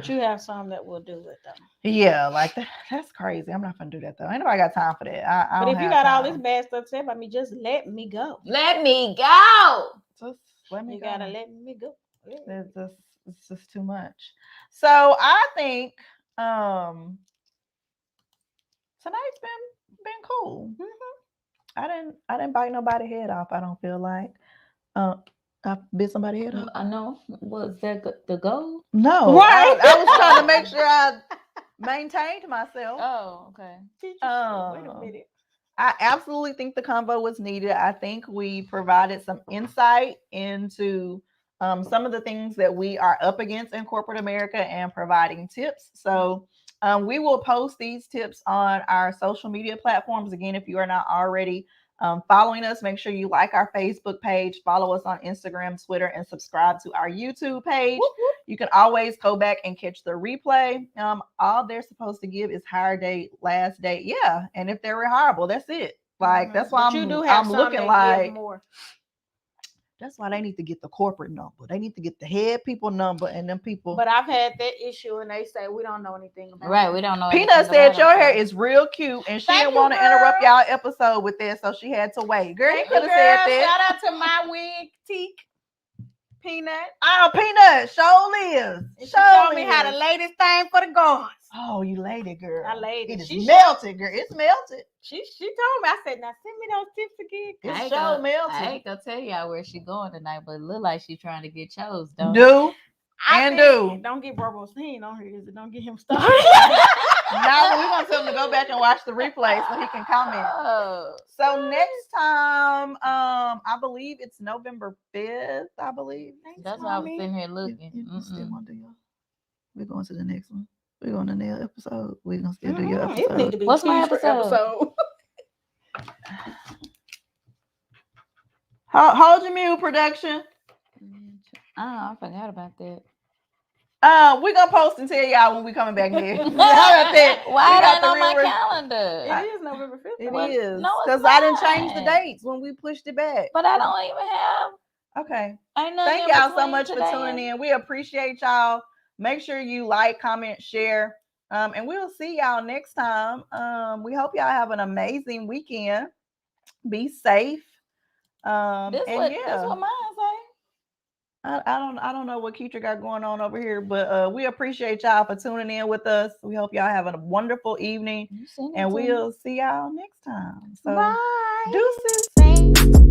S3: you have some that will do it though.
S2: Yeah, like that's crazy. I'm not gonna do that though. Ain't nobody got time for that. I
S3: But
S2: don't
S3: if you
S2: have
S3: got
S2: time.
S3: all this bad stuff said about me, just let me go.
S4: Let me go.
S2: Just let me
S3: You
S2: go.
S3: gotta let me go.
S2: It's just too much. So I think tonight's been cool.
S3: Mm-hmm.
S2: I didn't bite nobody's head off. I don't feel like I bit somebody's head off.
S4: I know. Was that the goal?
S2: No,
S3: Right.
S2: I was trying to make sure I maintained myself.
S4: Oh, okay.
S3: Wait a minute.
S2: I absolutely think the convo was needed. I think we provided some insight into some of the things that we are up against in corporate America and providing tips. So we will post these tips on our social media platforms. Again, if you are not already following us, make sure you like our Facebook page, follow us on Instagram, Twitter, and subscribe to our YouTube page.
S3: Whoop, whoop.
S2: You can always go back and catch the replay. All they're supposed to give is hire date, last date. Yeah. And if they're rehireable, that's it. Like, that's why I'm looking like
S3: more.
S2: That's why they need to get the corporate number. They need to get the head people number and them people.
S3: But I've had that issue and they say we don't know anything about
S4: Right,
S3: it.
S4: we don't know.
S2: Peanut said your hair is real cute and she didn't want to interrupt y'all episode with that, so she had to wait. Girl, you could have said that.
S3: Shout out to my wig teak. Peanut.
S2: Oh, Peanut, show Liz.
S3: Show me how to lay this thing for the guards.
S2: Oh, you laid it, girl.
S3: I laid it.
S2: It's melted, girl. It's melted.
S3: She told me. I said, now send me those tips again.
S2: It's so melted.
S4: I ain't gonna tell y'all where she going tonight, but it look like she trying to get chose. Don't
S3: Don't get Brobo's hand on here. Don't get him started.
S2: Now we're gonna tell him to go back and watch the replay so he can comment. So next time, I believe it's November 5th. I believe.
S4: That's why I was sitting here looking.
S2: You still want to do y'all? We're going to the next one. We're going to the nail episode. We're gonna still do your episode.
S3: It need to be
S4: What's my episode?
S2: Hold your mule, production.
S4: Oh, I forgot about that.
S2: We're gonna post and tell y'all when we coming back here.
S4: Why not on my calendar?
S3: It is November 5th.
S2: It is.
S4: No,
S2: because I didn't change the dates when we pushed it back.
S4: But I don't even have.
S2: Okay.
S4: Thank
S2: y'all so much for tuning in. We appreciate y'all. Make sure you like, comment, share. And we'll see y'all next time. We hope y'all have an amazing weekend. Be safe.
S4: That's what mine say.
S2: I don't know what Keitra got going on over here, but we appreciate y'all for tuning in with us. We hope y'all have a wonderful evening, and we'll see y'all next time. So,
S3: bye.
S2: Deuces.